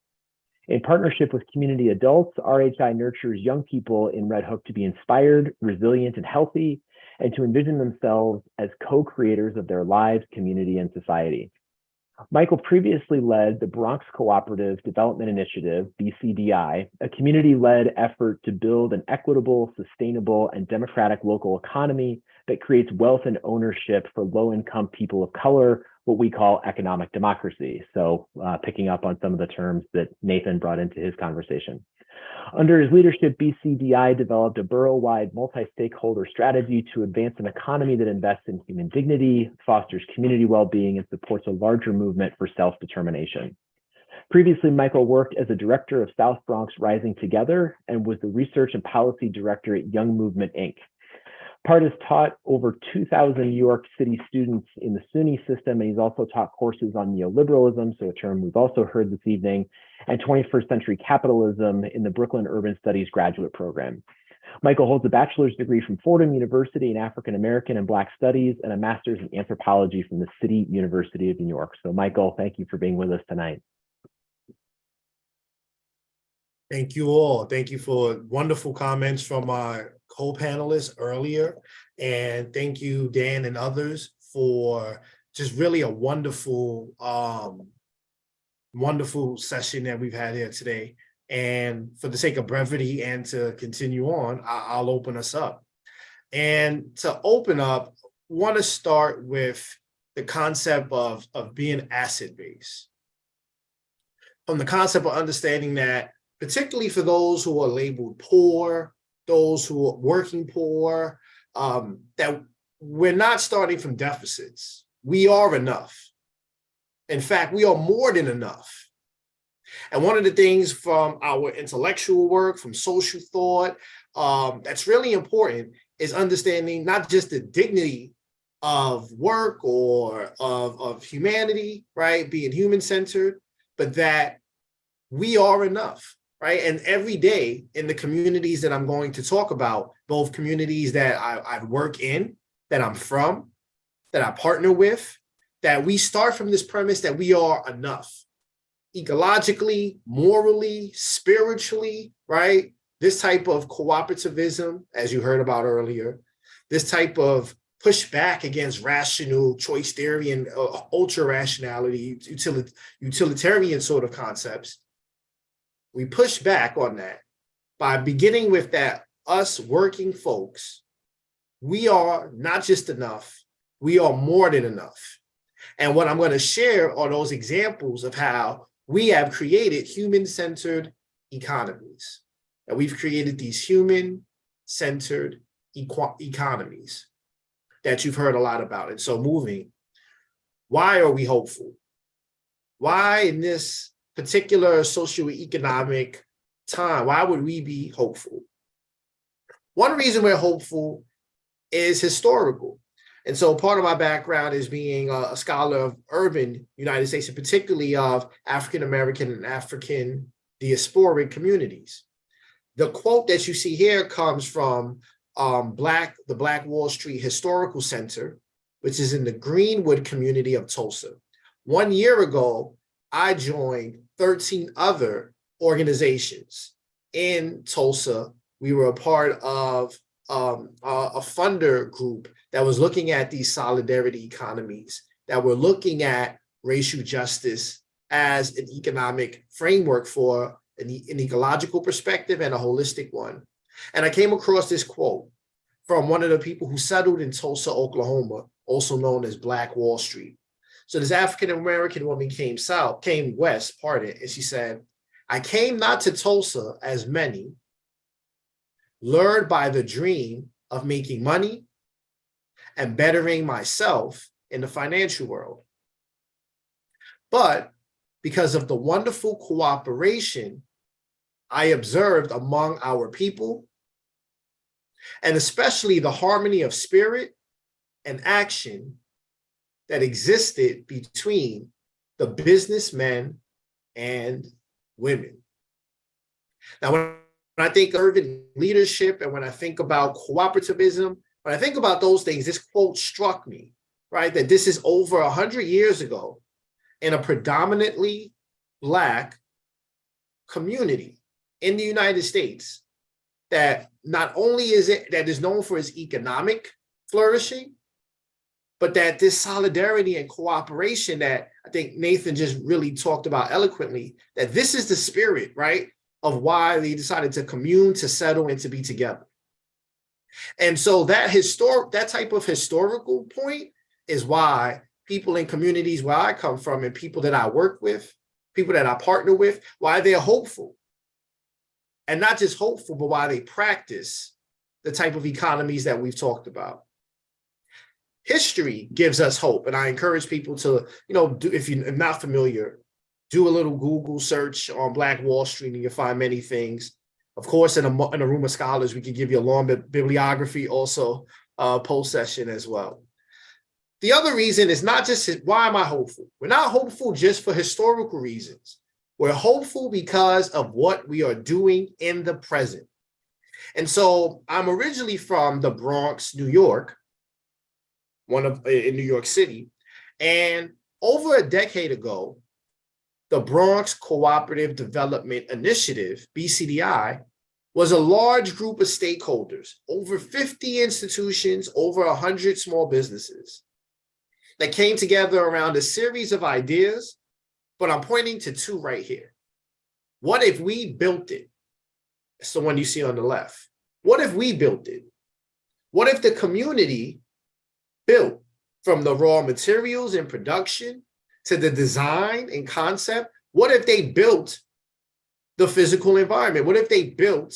In partnership with community adults, RHI nurtures young people in Red Hook to be inspired, resilient, and healthy, and to envision themselves as co-creators of their lives, community, and society. Michael previously led the Bronx Cooperative Development Initiative, BCDI, a community-led effort to build an equitable, sustainable, and democratic local economy that creates wealth and ownership for low-income people of color, what we call economic democracy. So picking up on some of the terms that Nathan brought into his conversation. Under his leadership, BCDI developed a borough-wide multi-stakeholder strategy to advance an economy that invests in human dignity, fosters community well-being, and supports a larger movement for self-determination. Previously, Michael worked as a director of South Bronx Rising Together and was the research and policy director at Young Movement, Inc. Part has taught over 2,000 New York City students in the SUNY system, and he's also taught courses on neoliberalism, so a term we've also heard this evening, and 21st century capitalism in the Brooklyn Urban Studies graduate program. Michael holds a bachelor's degree from Fordham University in African American and Black Studies and a master's in anthropology from the City University of New York. So Michael, thank you for being with us tonight. Thank you all. Thank you for wonderful comments from our co-panelists earlier. And thank you, Dan and others, for just really a wonderful, wonderful session that we've had here today. And for the sake of brevity and to continue on, I'll open us up. And to open up, I want to start with the concept of being asset-based. From the concept of understanding that, particularly for those who are labeled poor, those who are working poor, that we're not starting from deficits. We are enough. In fact, we are more than enough. And one of the things from our intellectual work, from social thought, that's really important is understanding not just the dignity of work or of humanity, right, being human-centered, but that we are enough. Right. And every day in the communities that I'm going to talk about, both communities that I work in, that I'm from, that I partner with, that we start from this premise that we are enough ecologically, morally, spiritually, right? This type of cooperativism, as you heard about earlier, this type of pushback against rational choice theory and ultra rationality, utilitarian sort of concepts. We push back on that by beginning with that us working folks, we are not just enough, we are more than enough. And what I'm going to share are those examples of how we have created human-centered economies. And we've created these human-centered economies that you've heard a lot about. And so moving, why are we hopeful? Why in this particular socioeconomic time, why would we be hopeful? One reason we're hopeful is historical. And so part of my background is being a scholar of urban United States, and particularly of African-American and African diasporic communities. The quote that you see here comes from the Black Wall Street Historical Center, which is in the Greenwood community of Tulsa. 1 year ago, I joined 13 other organizations in Tulsa. We were a part of a funder group that was looking at these solidarity economies, that were looking at racial justice as an economic framework for an ecological perspective and a holistic one. And I came across this quote from one of the people who settled in Tulsa, Oklahoma, also known as Black Wall Street. So this African-American woman came west, and she said, "I came not to Tulsa as many, lured by the dream of making money and bettering myself in the financial world, but because of the wonderful cooperation I observed among our people, and especially the harmony of spirit and action that existed between the businessmen and women." Now, when I think of urban leadership and when I think about cooperativism, when I think about those things, this quote struck me, right? That this is over 100 years ago in a predominantly Black community in the United States that not only is known for its economic flourishing, but that this solidarity and cooperation that I think Nathan just really talked about eloquently, that this is the spirit, right, of why they decided to commune, to settle, and to be together. And so that type of historical point is why people in communities where I come from and people that I work with, people that I partner with, why they're hopeful. And not just hopeful, but why they practice the type of economies that we've talked about. History gives us hope. And I encourage people to, if you're not familiar, do a little Google search on Black Wall Street and you'll find many things. Of course, in a room of scholars, we could give you a long bibliography, also post session as well. The other reason is not just, why am I hopeful? We're not hopeful just for historical reasons. We're hopeful because of what we are doing in the present. And so I'm originally from the Bronx, New York, in New York City. And over a decade ago, the Bronx Cooperative Development Initiative, BCDI, was a large group of stakeholders, over 50 institutions, over 100 small businesses that came together around a series of ideas, but I'm pointing to two right here. What if we built it? It's the one you see on the left. What if we built it? What if the community built, from the raw materials and production to the design and concept? What if they built the physical environment? What if they built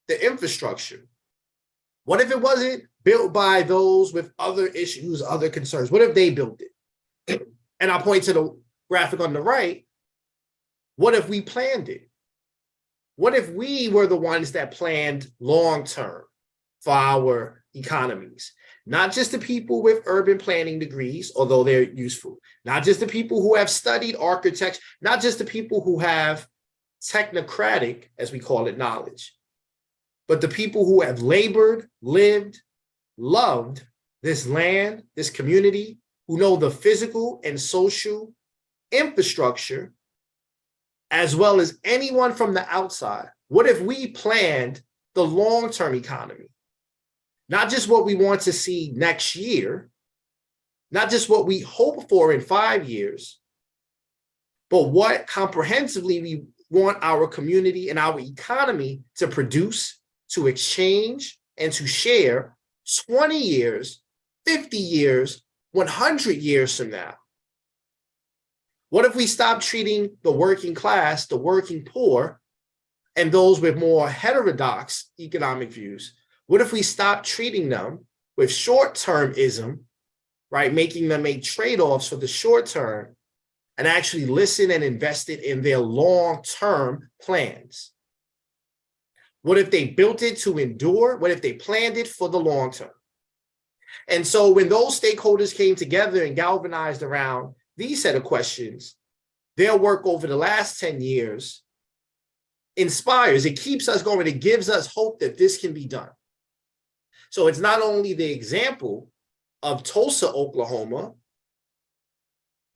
the infrastructure? What if it wasn't built by those with other issues, other concerns? What if they built it? And I'll point to the graphic on the right. What if we planned it? What if we were the ones that planned long-term for our economies? Not just the people with urban planning degrees, although they're useful. Not just the people who have studied architecture, not just the people who have technocratic, as we call it, knowledge, but the people who have labored, lived, loved this land, this community, who know the physical and social infrastructure, as well as anyone from the outside. What if we planned the long-term economy? Not just what we want to see next year, not just what we hope for in 5 years, but what comprehensively we want our community and our economy to produce, to exchange, and to share 20 years, 50 years, 100 years from now. What if we stop treating the working class, the working poor, and those with more heterodox economic views? What if we stop treating them with short-termism, right? Making them make trade-offs for the short term and actually listen and invest it in their long-term plans? What if they built it to endure? What if they planned it for the long term? And so when those stakeholders came together and galvanized around these set of questions, their work over the last 10 years inspires, it keeps us going, it gives us hope that this can be done. So it's not only the example of Tulsa, Oklahoma,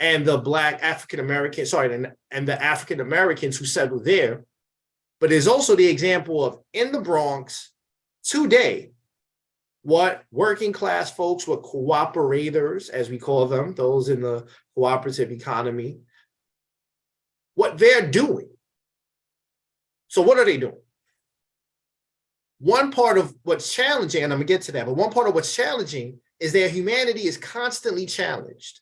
and the Black African-American, and the African-Americans who settled there, but there's also the example of in the Bronx today, what working class folks, what cooperators, as we call them, those in the cooperative economy, what they're doing. So what are they doing? One part of what's challenging, and I'm gonna get to that, but one part of what's challenging is their humanity is constantly challenged,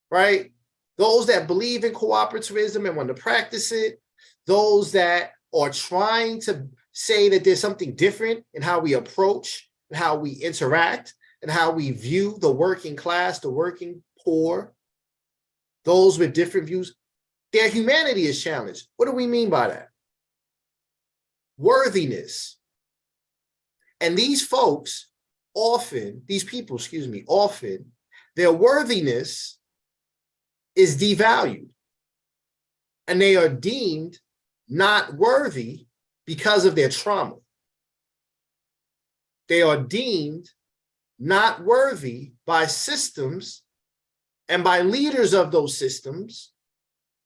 right? Those that believe in cooperativism and want to practice it, those that are trying to say that there's something different in how we approach and how we interact and how we view the working class, the working poor, those with different views, their humanity is challenged. What do we mean by that? Worthiness. And these folks often, often, their worthiness is devalued. And they are deemed not worthy because of their trauma. They are deemed not worthy by systems and by leaders of those systems.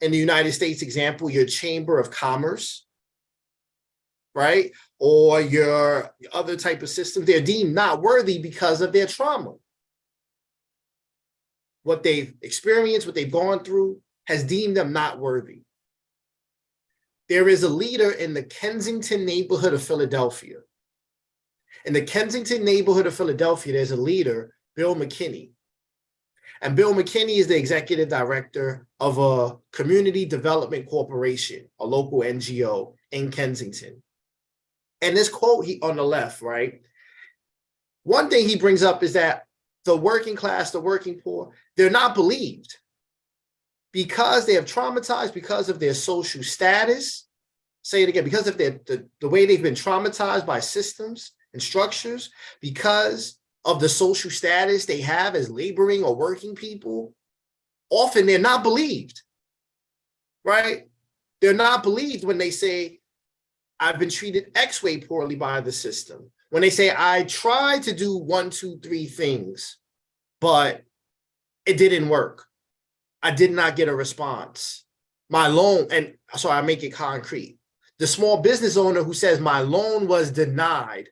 In the United States example, your Chamber of Commerce, right? Or your other type of system, they're deemed not worthy because of their trauma. what they've experienced, what they've gone through, has deemed them not worthy. There is a leader in the Kensington neighborhood of Philadelphia. In the Kensington neighborhood of Philadelphia, there's a leader, Bill McKinney. And Bill McKinney is the executive director of a community development corporation, a local NGO in Kensington. And this quote on the left, right? One thing he brings up is that the working class, the working poor, they're not believed because they have traumatized, because of their social status. Say it again, because of the way they've been traumatized by systems and structures, because of the social status they have as laboring or working people. Often they're not believed, right? They're not believed when they say, I've been treated X way poorly by the system. When they say, I tried to do 1, 2, 3 things, but it didn't work. I did not get a response. My loan, and so I make it concrete. The small business owner who says my loan was denied,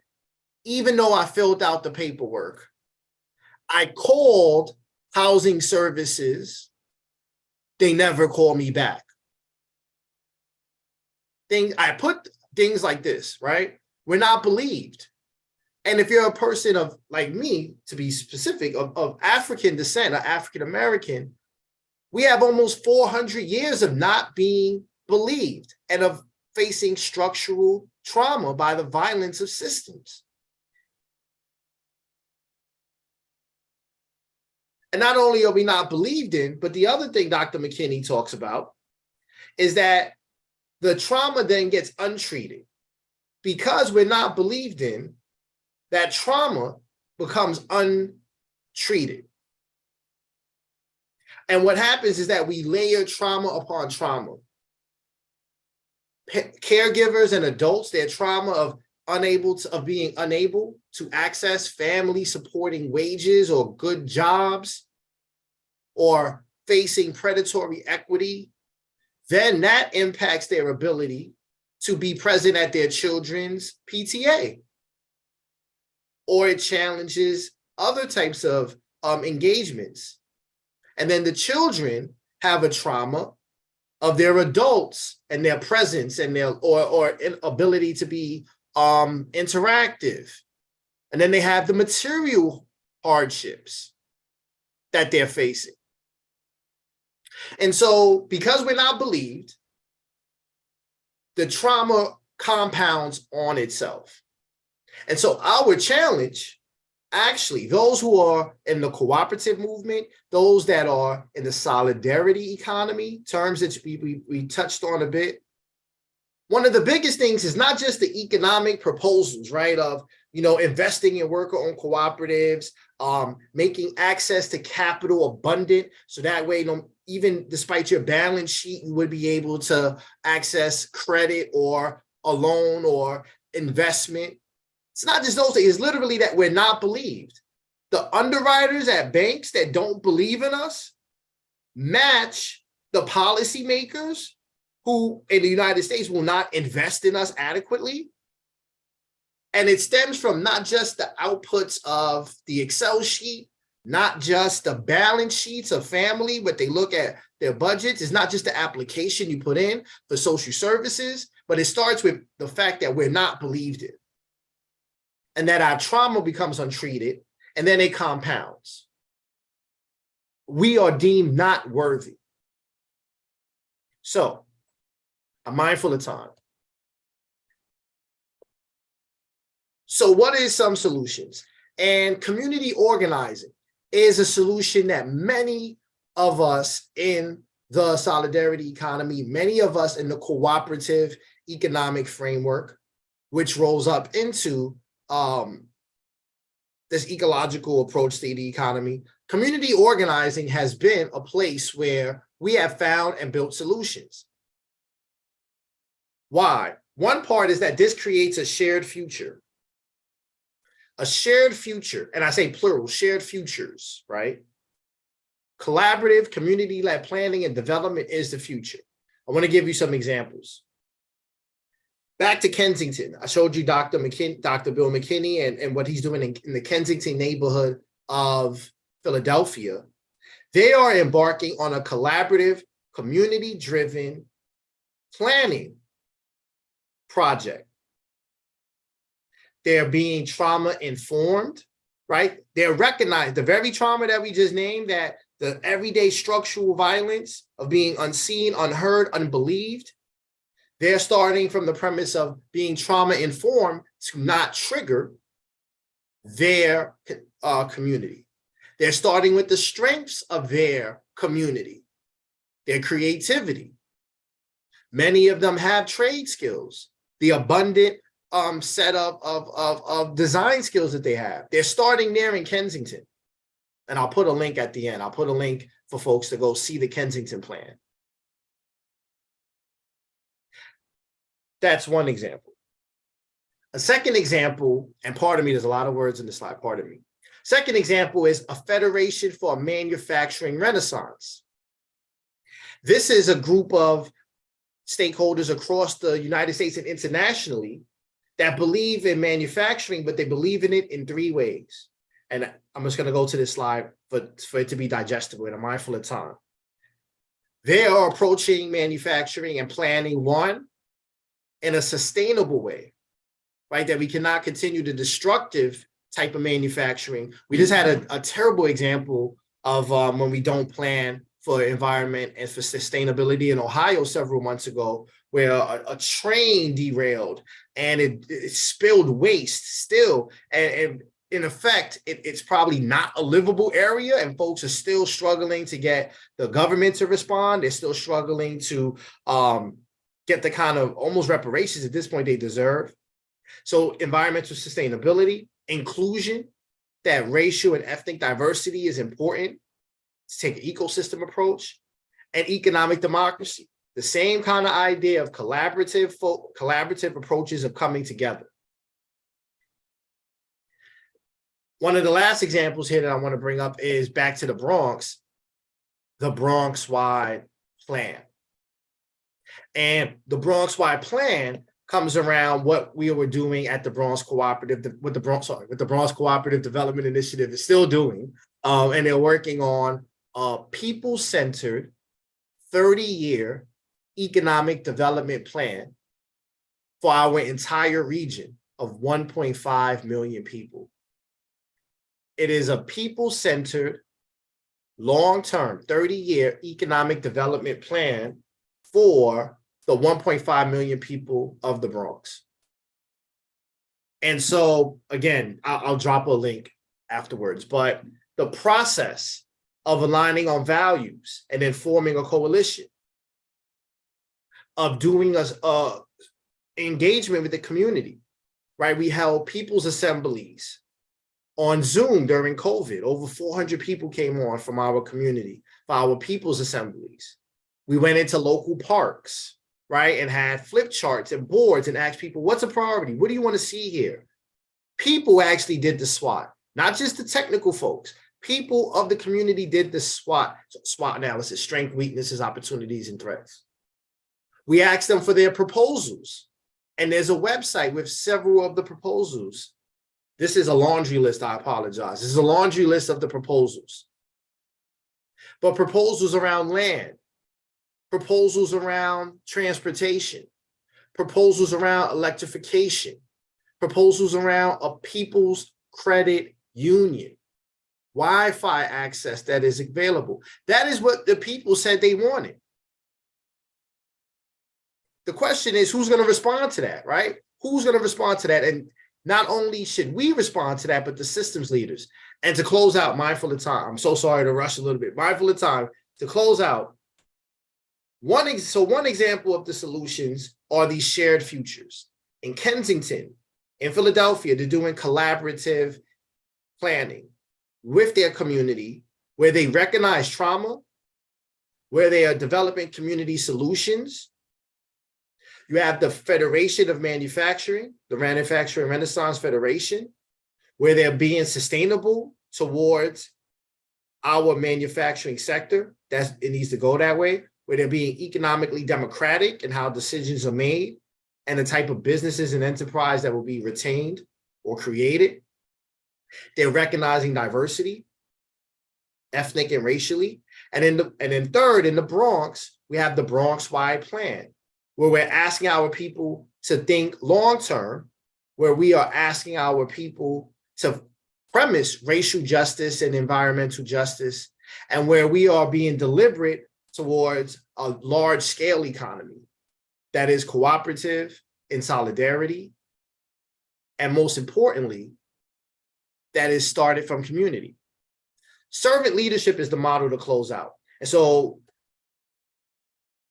even though I filled out the paperwork. I called housing services. They never called me back. I put things like this, right? We're not believed. And if you're a person of, like me, to be specific, of African descent, or African American, we have almost 400 years of not being believed and of facing structural trauma by the violence of systems. And not only are we not believed in, but the other thing Dr. McKinney talks about is that the trauma then gets untreated. Because we're not believed in, that trauma becomes untreated. And what happens is that we layer trauma upon trauma. Caregivers and adults, their trauma of being unable to access family supporting wages or good jobs, or facing predatory equity, then that impacts their ability to be present at their children's PTA. Or it challenges other types of engagements. And then the children have a trauma of their adults and their presence and their or inability to be interactive. And then they have the material hardships that they're facing. And so because we're not believed, the trauma compounds on itself. And so our challenge, actually, those who are in the cooperative movement, those that are in the solidarity economy, terms that we touched on a bit, one of the biggest things is not just the economic proposals, right, of, investing in worker-owned cooperatives, making access to capital abundant, so that way, even despite your balance sheet, you would be able to access credit or a loan or investment. It's not just those things, it's literally that we're not believed. The underwriters at banks that don't believe in us match the policymakers who in the United States will not invest in us adequately. And it stems from not just the outputs of the Excel sheet, not just the balance sheets of family, but they look at their budgets. It's not just the application you put in for social services, but it starts with the fact that we're not believed in. And that our trauma becomes untreated, and then it compounds. We are deemed not worthy. So, I'm mindful of time. So what is some solutions? And community organizing is a solution that many of us in the solidarity economy, many of us in the cooperative economic framework, which rolls up into this ecological approach to the economy, community organizing has been a place where we have found and built solutions. Why? One part is that this creates a shared future. A shared future, and I say plural, shared futures, right? Collaborative, community-led planning and development is the future. I want to give you some examples. Back to Kensington. I showed you Dr. Bill McKinney and what he's doing in the Kensington neighborhood of Philadelphia. They are embarking on a collaborative, community-driven planning project. They're being trauma-informed, right? They're recognized, the very trauma that we just named, that the everyday structural violence of being unseen, unheard, unbelieved, they're starting from the premise of being trauma-informed to not trigger their community. They're starting with the strengths of their community, their creativity. Many of them have trade skills, the abundant set of design skills that they have. They're starting there in Kensington. And I'll put a link at the end. I'll put a link for folks to go see the Kensington plan. That's one example. A second example, and pardon me, there's a lot of words in the slide, pardon me. Second example is a Federation for a Manufacturing Renaissance. This is a group of stakeholders across the United States and internationally that believe in manufacturing, but they believe in it in three ways. And I'm just going to go to this slide for it to be digestible, and I'm mindful of time. They are approaching manufacturing and planning, one, in a sustainable way, right? That we cannot continue the destructive type of manufacturing. We just had a terrible example of when we don't plan for environment and for sustainability in Ohio several months ago, where a train derailed and it spilled waste still. And in effect, it's probably not a livable area, and folks are still struggling to get the government to respond. They're still struggling to get the kind of almost reparations at this point they deserve. So environmental sustainability, inclusion, that racial and ethnic diversity is important to take an ecosystem approach, and economic democracy, the same kind of idea of collaborative approaches of coming together. One of the last examples here that I want to bring up is back to the Bronx-wide plan. And the Bronx-wide plan comes around what we were doing at the Bronx Cooperative, what the Bronx Cooperative Development Initiative is still doing. And they're working on a people-centered 30-year economic development plan for our entire region of 1.5 million people. It is a people-centered, long-term, 30-year economic development plan for the 1.5 million people of the Bronx. And so, again, I'll drop a link afterwards, but the process of aligning on values and then forming a coalition, of doing a engagement with the community, right? We held people's assemblies on Zoom during COVID. Over 400 people came on from our community for our people's assemblies. We went into local parks, right? And had flip charts and boards and asked people, what's a priority? What do you want to see here? People actually did the SWOT, not just the technical folks. People of the community did the SWOT analysis, strengths, weaknesses, opportunities, and threats. We asked them for their proposals. And there's a website with several of the proposals. This is a laundry list, I apologize. This is a laundry list of the proposals. But proposals around land, proposals around transportation, proposals around electrification, proposals around a people's credit union, Wi-Fi access that is available. That is what the people said they wanted. The question is, who's going to respond to that, right? Who's going to respond to that? And not only should we respond to that, but the systems leaders. And to close out, mindful of time, I'm so sorry to rush a little bit, mindful of time, to close out, one example of the solutions are these shared futures. In Kensington, in Philadelphia, they're doing collaborative planning with their community, where they recognize trauma, where they are developing community solutions. You have the Federation of Manufacturing, the Manufacturing Renaissance Federation, where they're being sustainable towards our manufacturing sector. It needs to go that way, where they're being economically democratic in how decisions are made and the type of businesses and enterprise that will be retained or created. They're recognizing diversity, ethnic and racially, And then third, in the Bronx, we have the Bronx-wide plan, where we're asking our people to think long-term, where we are asking our people to premise racial justice and environmental justice, and where we are being deliberate towards a large-scale economy that is cooperative, in solidarity, and most importantly, that is started from community. Servant leadership is the model to close out. And so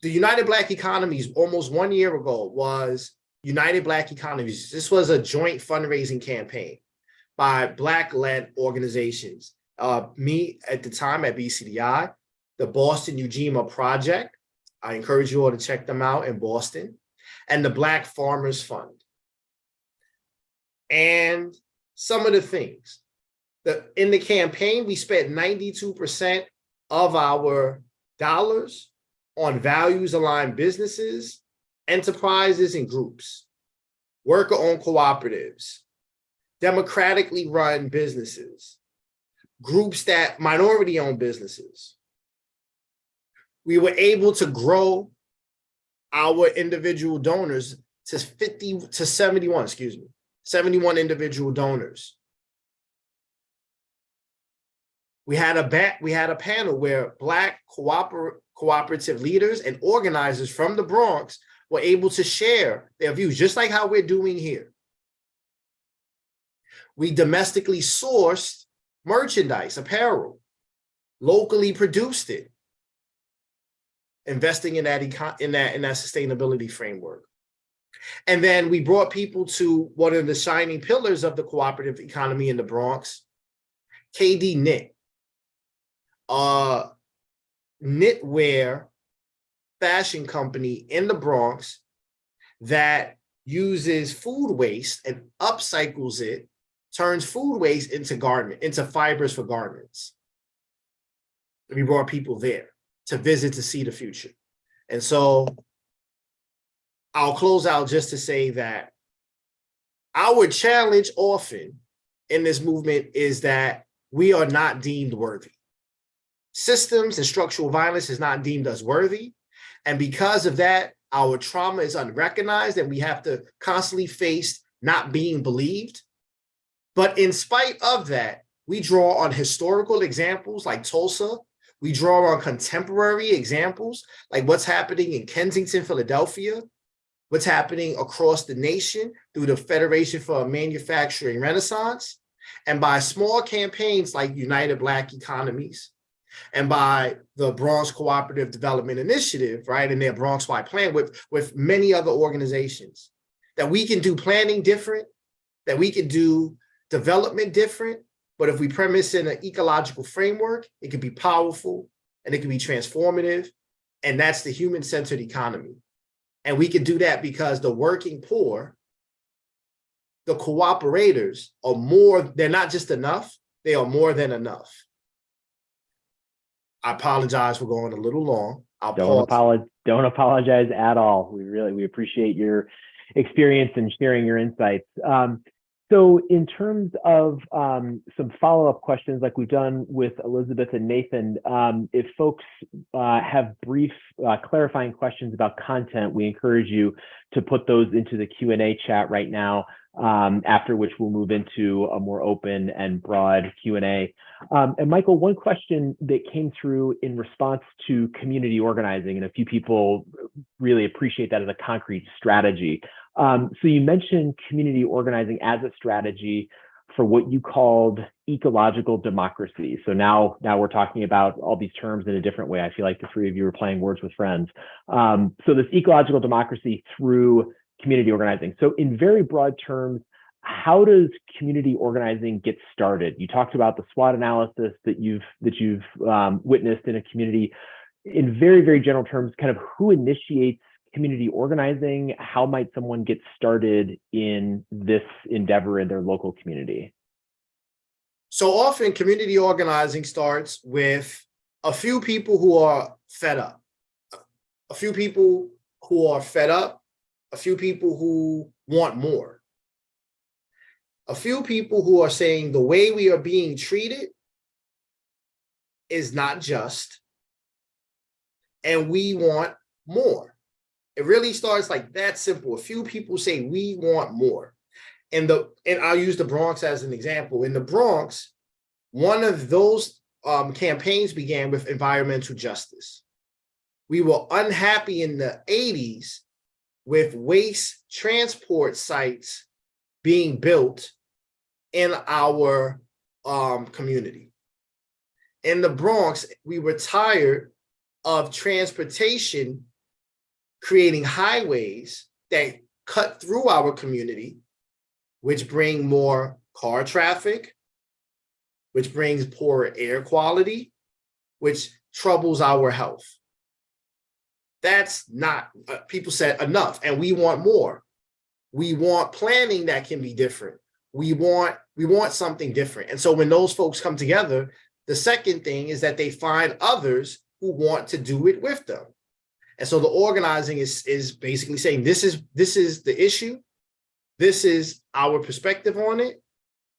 the United Black Economies almost 1 year ago was United Black Economies. This was a joint fundraising campaign by Black-led organizations. Me at the time at BCDI, the Boston Ujima Project. I encourage you all to check them out in Boston, and the Black Farmers Fund. And some of the things in the campaign, we spent 92% of our dollars on values-aligned businesses, enterprises, and groups, worker-owned cooperatives, democratically run businesses, groups that minority-owned businesses. We were able to grow our individual donors to 71 individual donors. We had a panel where Black cooperative leaders and organizers from the Bronx were able to share their views, just like how we're doing here. We domestically sourced merchandise, apparel, locally produced it, investing in that sustainability framework. And then we brought people to one of the shining pillars of the cooperative economy in the Bronx, KD Knit, a knitwear fashion company in the Bronx that uses food waste and upcycles it, turns food waste into fibers for garments. We brought people there to visit, to see the future. And so I'll close out just to say that our challenge often in this movement is that we are not deemed worthy. Systems and structural violence is not deemed us worthy. And because of that, our trauma is unrecognized and we have to constantly face not being believed. But in spite of that, we draw on historical examples like Tulsa. We draw on contemporary examples like what's happening in Kensington, Philadelphia, what's happening across the nation through the Federation for a Manufacturing Renaissance, and by small campaigns like United Black Economies, and by the Bronx Cooperative Development Initiative, right, and their Bronx-wide plan with many other organizations, that we can do planning different, that we can do development different, but if we premise in an ecological framework, it can be powerful and it can be transformative, and that's the human-centered economy. And we can do that because the working poor, the cooperators are more, they're not just enough, they are more than enough. I apologize for going a little long. Don't apologize at all. We appreciate your experience and sharing your insights. So in terms of some follow-up questions like we've done with Elizabeth and Nathan, if folks have brief clarifying questions about content, we encourage you to put those into the Q&A chat right now, after which we'll move into a more open and broad Q&A. And Michael, one question that came through in response to community organizing, and a few people really appreciate that as a concrete strategy. So you mentioned community organizing as a strategy for what you called ecological democracy. So now we're talking about all these terms in a different way. I feel like the three of you are playing words with friends. So this ecological democracy through community organizing. So in very broad terms, how does community organizing get started? You talked about the SWOT analysis that you've witnessed in a community. In very, very general terms, kind of who initiates community organizing? How might someone get started in this endeavor in their local community? So often community organizing starts with a few people who are fed up, a few people who are fed up, a few people who want more, a few people who are saying the way we are being treated is not just, and we want more. It really starts like that simple. A few people say we want more. And I'll use the Bronx as an example. In the Bronx, one of those campaigns began with environmental justice. We were unhappy in the 80s with waste transport sites being built in our community. In the Bronx, we were tired of transportation creating highways that cut through our community, which bring more car traffic, which brings poorer air quality, which troubles our health. That's not, people said enough, and we want more. We want planning that can be different. We want something different. And so when those folks come together, the second thing is that they find others who want to do it with them. And so the organizing is basically saying, this is the issue. This is our perspective on it.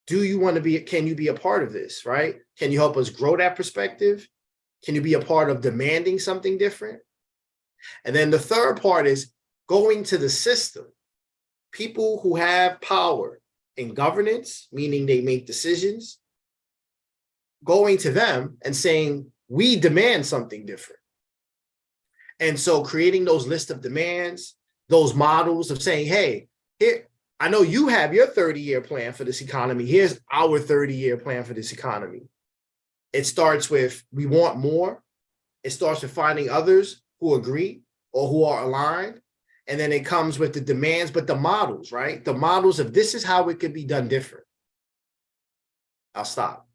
Do you want to be, can you be a part of this, right? Can you help us grow that perspective? Can you be a part of demanding something different? And then the third part is going to the system. People who have power in governance, meaning they make decisions, going to them and saying, we demand something different. And so creating those lists of demands, those models of saying, hey, here, I know you have your 30-year plan for this economy. Here's our 30-year plan for this economy. It starts with, we want more. It starts with finding others who agree or who are aligned. And then it comes with the demands, but the models, right? The models of this is how it could be done different. I'll stop.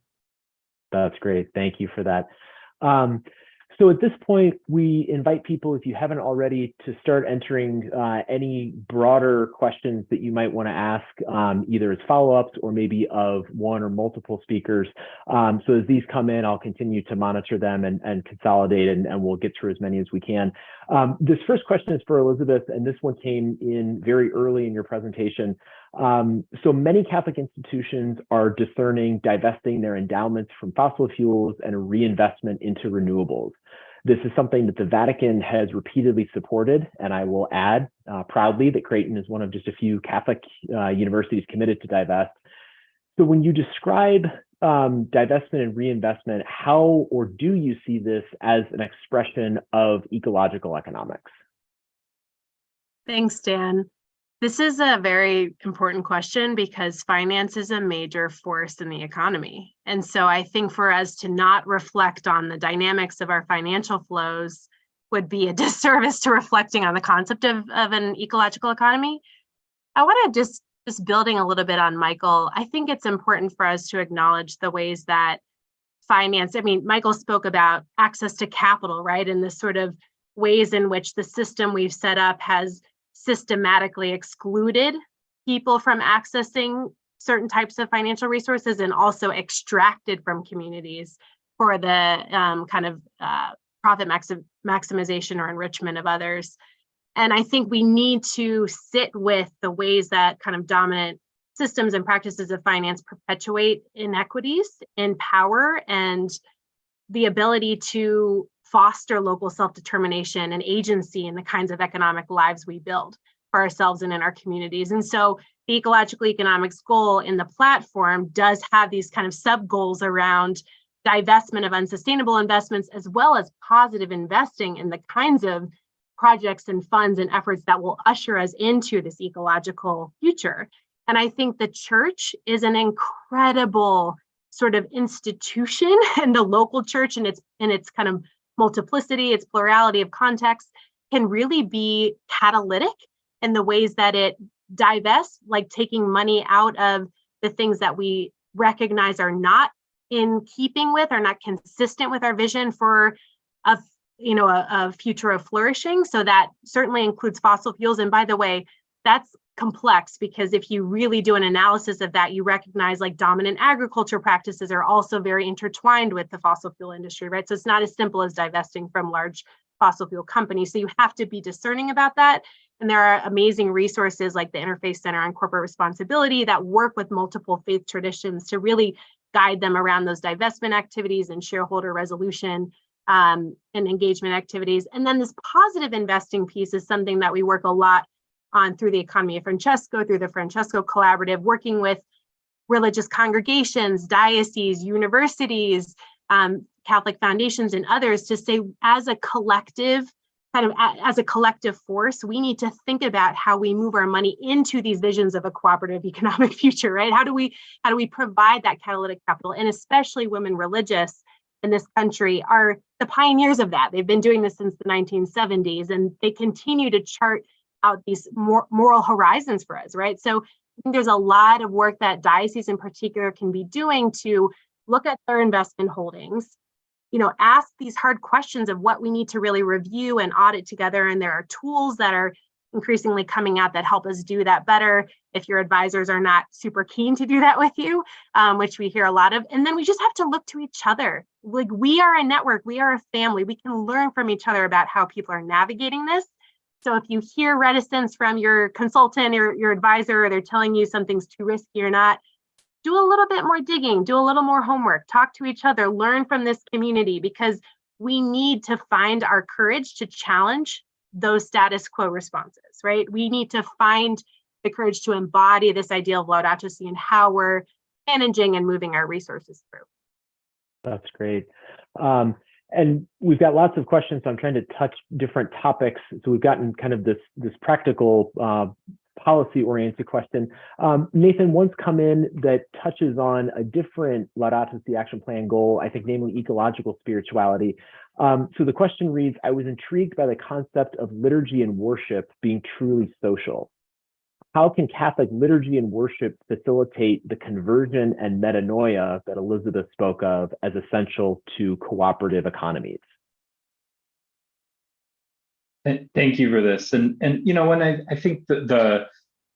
That's great. Thank you for that. So at this point, we invite people, if you haven't already, to start entering any broader questions that you might want to ask, either as follow-ups or maybe of one or multiple speakers. So as these come in, I'll continue to monitor them and consolidate, and we'll get through as many as we can. This first question is for Elizabeth, and this one came in very early in your presentation. So many Catholic institutions are discerning divesting their endowments from fossil fuels and a reinvestment into renewables. This is something that the Vatican has repeatedly supported, and I will add proudly that Creighton is one of just a few Catholic universities committed to divest. So when you describe divestment and reinvestment, how or do you see this as an expression of ecological economics? Thanks, Dan. This is a very important question because finance is a major force in the economy. And so I think for us to not reflect on the dynamics of our financial flows would be a disservice to reflecting on the concept of an ecological economy. I want to just building a little bit on Michael, I think it's important for us to acknowledge the ways that finance, Michael spoke about access to capital, right? And the sort of ways in which the system we've set up has systematically excluded people from accessing certain types of financial resources and also extracted from communities for the profit maximization or enrichment of others. And I think we need to sit with the ways that kind of dominant systems and practices of finance perpetuate inequities in power and the ability to foster local self-determination and agency in the kinds of economic lives we build for ourselves and in our communities. And so the ecological economics goal in the platform does have these kind of sub-goals around divestment of unsustainable investments, as well as positive investing in the kinds of projects and funds and efforts that will usher us into this ecological future. And I think the church is an incredible sort of institution, and the local church and its kind of multiplicity, its plurality of contexts can really be catalytic in the ways that it divests, like taking money out of the things that we recognize are not in keeping with or not consistent with our vision for a future of flourishing. So that certainly includes fossil fuels. And by the way, that's complex because if you really do an analysis of that, you recognize like dominant agriculture practices are also very intertwined with the fossil fuel industry, right? So it's not as simple as divesting from large fossil fuel companies. So you have to be discerning about that. And there are amazing resources like the Interfaith Center on Corporate Responsibility that work with multiple faith traditions to really guide them around those divestment activities and shareholder resolution and engagement activities. And then this positive investing piece is something that we work a lot on through the Economy of Francesco, through the Francesco Collaborative, working with religious congregations, dioceses, universities, Catholic foundations, and others to say, as a collective, as a collective force, we need to think about how we move our money into these visions of a cooperative economic future, right? How do we provide that catalytic capital? And especially women religious in this country are the pioneers of that. They've been doing this since the 1970s, and they continue to chart out these moral horizons for us, right? So I think there's a lot of work that dioceses in particular can be doing to look at their investment holdings, ask these hard questions of what we need to really review and audit together. And there are tools that are increasingly coming out that help us do that better if your advisors are not super keen to do that with you, which we hear a lot of. And then we just have to look to each other. Like, we are a network, we are a family. We can learn from each other about how people are navigating this. So if you hear reticence from your consultant or your advisor, or they're telling you something's too risky or not, do a little bit more digging, do a little more homework, talk to each other, learn from this community, because we need to find our courage to challenge those status quo responses, right? We need to find the courage to embody this idea of Laudato Si and how we're managing and moving our resources through. That's great. And we've got lots of questions, so I'm trying to touch different topics. So we've gotten kind of this practical policy-oriented question. Nathan, one's come in that touches on a different Laudato Si action plan goal, I think, namely ecological spirituality. So the question reads, I was intrigued by the concept of liturgy and worship being truly social. How can Catholic liturgy and worship facilitate the conversion and metanoia that Elizabeth spoke of as essential to cooperative economies? Thank you for this. And when I think that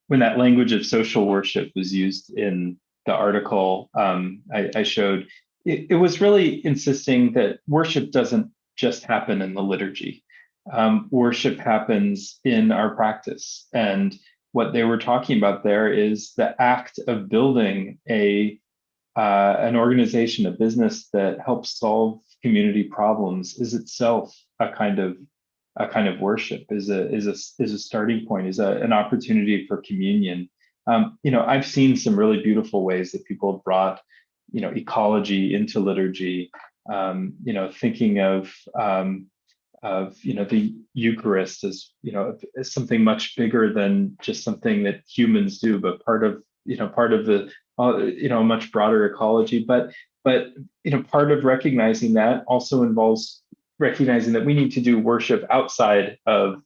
when that language of social worship was used in the article I showed, it was really insisting that worship doesn't just happen in the liturgy. Worship happens in our practice. And what they were talking about there is the act of building an organization, a business that helps solve community problems is itself a kind of worship, is a starting point, is an opportunity for communion. I've seen some really beautiful ways that people have brought, ecology into liturgy. Thinking of the Eucharist as something much bigger than just something that humans do, but part of the a much broader ecology. But part of recognizing that also involves recognizing that we need to do worship outside of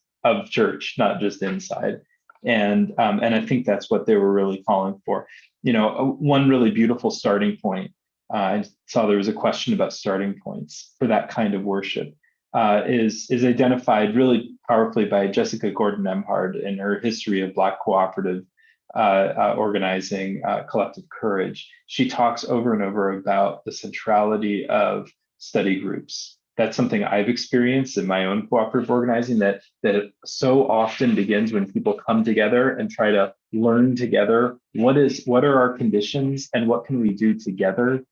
church, not just inside. And I think that's what they were really calling for. One really beautiful starting point. I saw there was a question about starting points for that kind of worship. Is identified really powerfully by Jessica Gordon-Emhard in her history of Black cooperative organizing, collective courage. She talks over and over about the centrality of study groups. That's something I've experienced in my own cooperative organizing, that it so often begins when people come together and try to learn together what are our conditions and what can we do together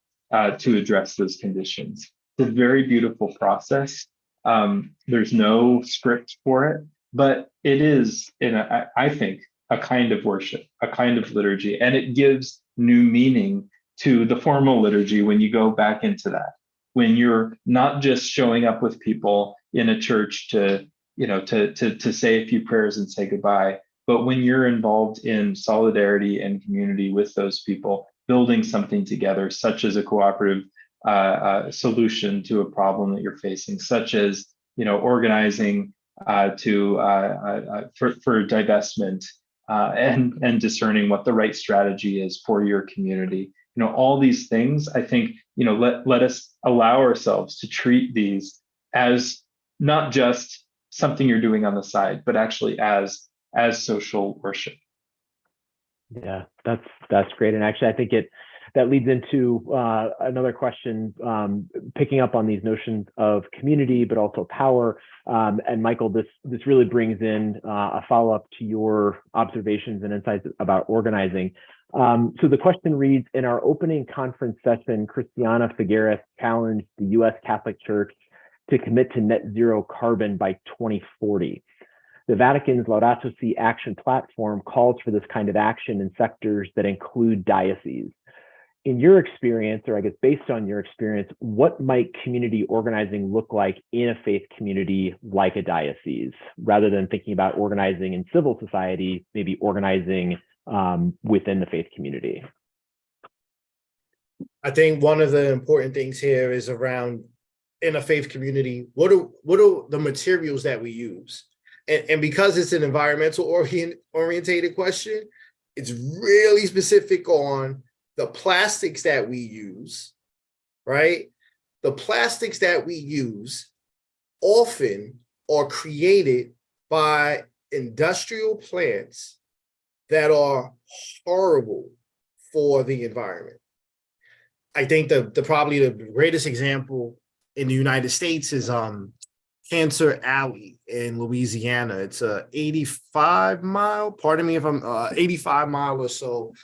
to address those conditions. It's a very beautiful process. There's no script for it, but it is, I think, a kind of worship, a kind of liturgy, and it gives new meaning to the formal liturgy when you go back into that. When you're not just showing up with people in a church to say a few prayers and say goodbye, but when you're involved in solidarity and community with those people, building something together, such as a cooperative solution to a problem that you're facing, such as organizing for divestment and discerning what the right strategy is for your community. All these things, I think, let us allow ourselves to treat these as not just something you're doing on the side, but actually as social worship. Yeah, that's great. And actually, I think that leads into another question, picking up on these notions of community, but also power. And Michael, this really brings in a follow-up to your observations and insights about organizing. So the question reads, in our opening conference session, Christiana Figueres challenged the U.S. Catholic Church to commit to net zero carbon by 2040. The Vatican's Laudato Si action platform calls for this kind of action in sectors that include dioceses. In your experience, or I guess based on your experience, what might community organizing look like in a faith community like a diocese, rather than thinking about organizing in civil society, maybe organizing within the faith community? I think one of the important things here is around in a faith community, what are the materials that we use? And because it's an environmental orientated question, it's really specific on the plastics that we use, right? The plastics that we use often are created by industrial plants that are horrible for the environment. I think probably the greatest example in the United States is Cancer Alley in Louisiana. It's a 85-mile, pardon me if I'm 85-mile or so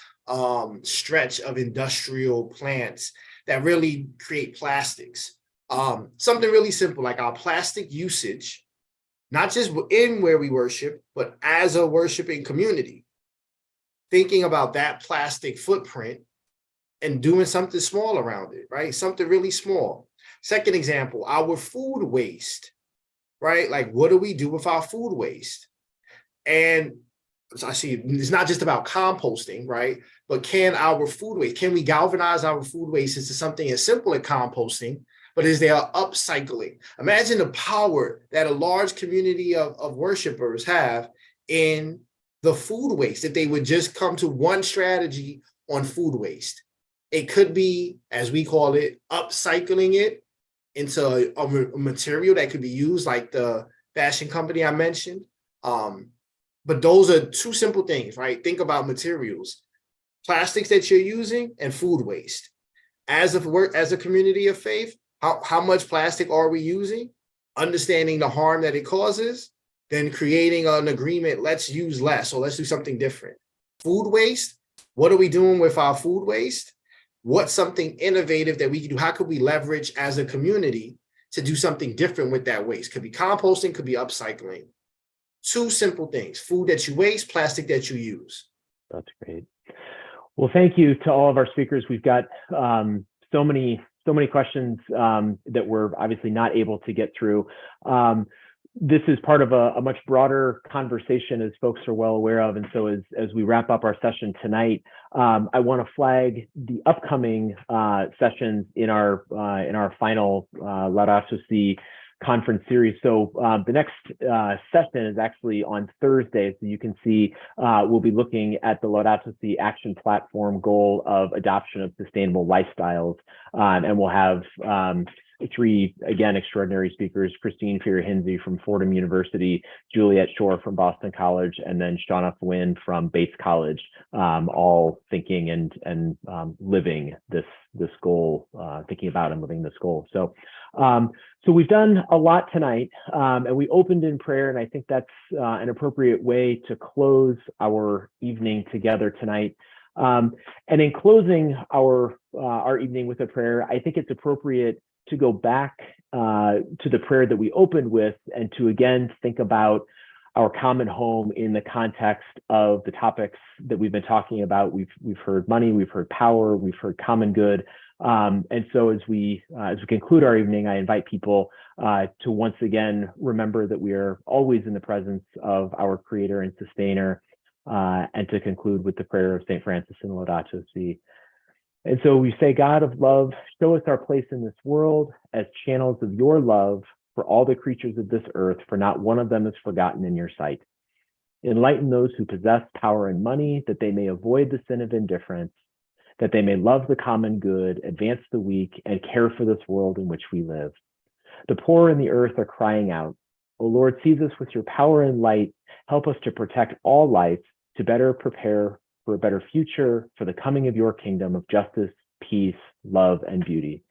stretch of industrial plants that really create plastics. Something really simple, like our plastic usage, not just in where we worship, but as a worshiping community. Thinking about that plastic footprint and doing something small around it, right? Something really small. Second example, our food waste, right? Like, what do we do with our food waste? And so I see it's not just about composting, right? But can we galvanize our food waste into something as simple as composting, but is there upcycling? Imagine the power that a large community of worshipers have in the food waste, if they would just come to one strategy on food waste. It could be, as we call it, upcycling it into a material that could be used, like the fashion company I mentioned. But those are two simple things, right? Think about materials, plastics that you're using, and food waste. As a community of faith, how much plastic are we using? Understanding the harm that it causes, then creating an agreement, let's use less, or let's do something different. Food waste, what are we doing with our food waste? What's something innovative that we can do? How could we leverage as a community to do something different with that waste? Could be composting, could be upcycling. Two simple things: food that you waste, plastic that you use. That's great. Well, thank you to all of our speakers. We've got so many questions that we're obviously not able to get through. This is part of a much broader conversation, as folks are well aware of. And so as we wrap up our session tonight, I want to flag the upcoming sessions in our final Laudato Si conference series. So the next session is actually on Thursday. So you can see we'll be looking at the Laudato Si action platform goal of adoption of sustainable lifestyles. And we'll have three, again, extraordinary speakers: Christine Fear-Hinsey from Fordham University, Juliet Shore from Boston College, and then Shauna Flynn from Bates College, all thinking and living this goal, thinking about and living this goal. So we've done a lot tonight, and we opened in prayer, and I think that's an appropriate way to close our evening together tonight. And in closing our evening with a prayer, I think it's appropriate to go back to the prayer that we opened with, and to again think about our common home in the context of the topics that we've been talking about. We've heard money, we've heard power, we've heard common good. And so as we conclude our evening, I invite people to once again remember that we are always in the presence of our Creator and Sustainer, and to conclude with the prayer of St. Francis in Laudato Si. And so we say, God of love, show us our place in this world as channels of your love for all the creatures of this earth, for not one of them is forgotten in your sight. Enlighten those who possess power and money, that they may avoid the sin of indifference, that they may love the common good, advance the weak, and care for this world in which we live. The poor in the earth are crying out. O Lord, seize us with your power and light. Help us to protect all life, to better prepare for a better future, for the coming of your kingdom of justice, peace, love, and beauty.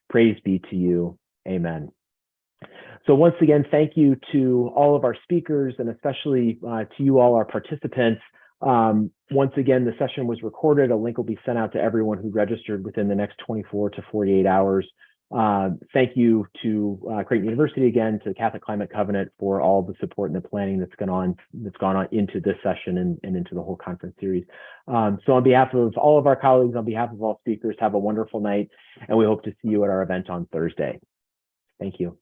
Praise be to you. Amen. So once again, thank you to all of our speakers, and especially to you all, our participants. Once again, the session was recorded. A link will be sent out to everyone who registered within the next 24 to 48 hours. Thank you to Creighton University again, to the Catholic Climate Covenant for all the support and the planning that's gone on into this session and into the whole conference series. So on behalf of all of our colleagues, on behalf of all speakers, have a wonderful night, and we hope to see you at our event on Thursday. Thank you.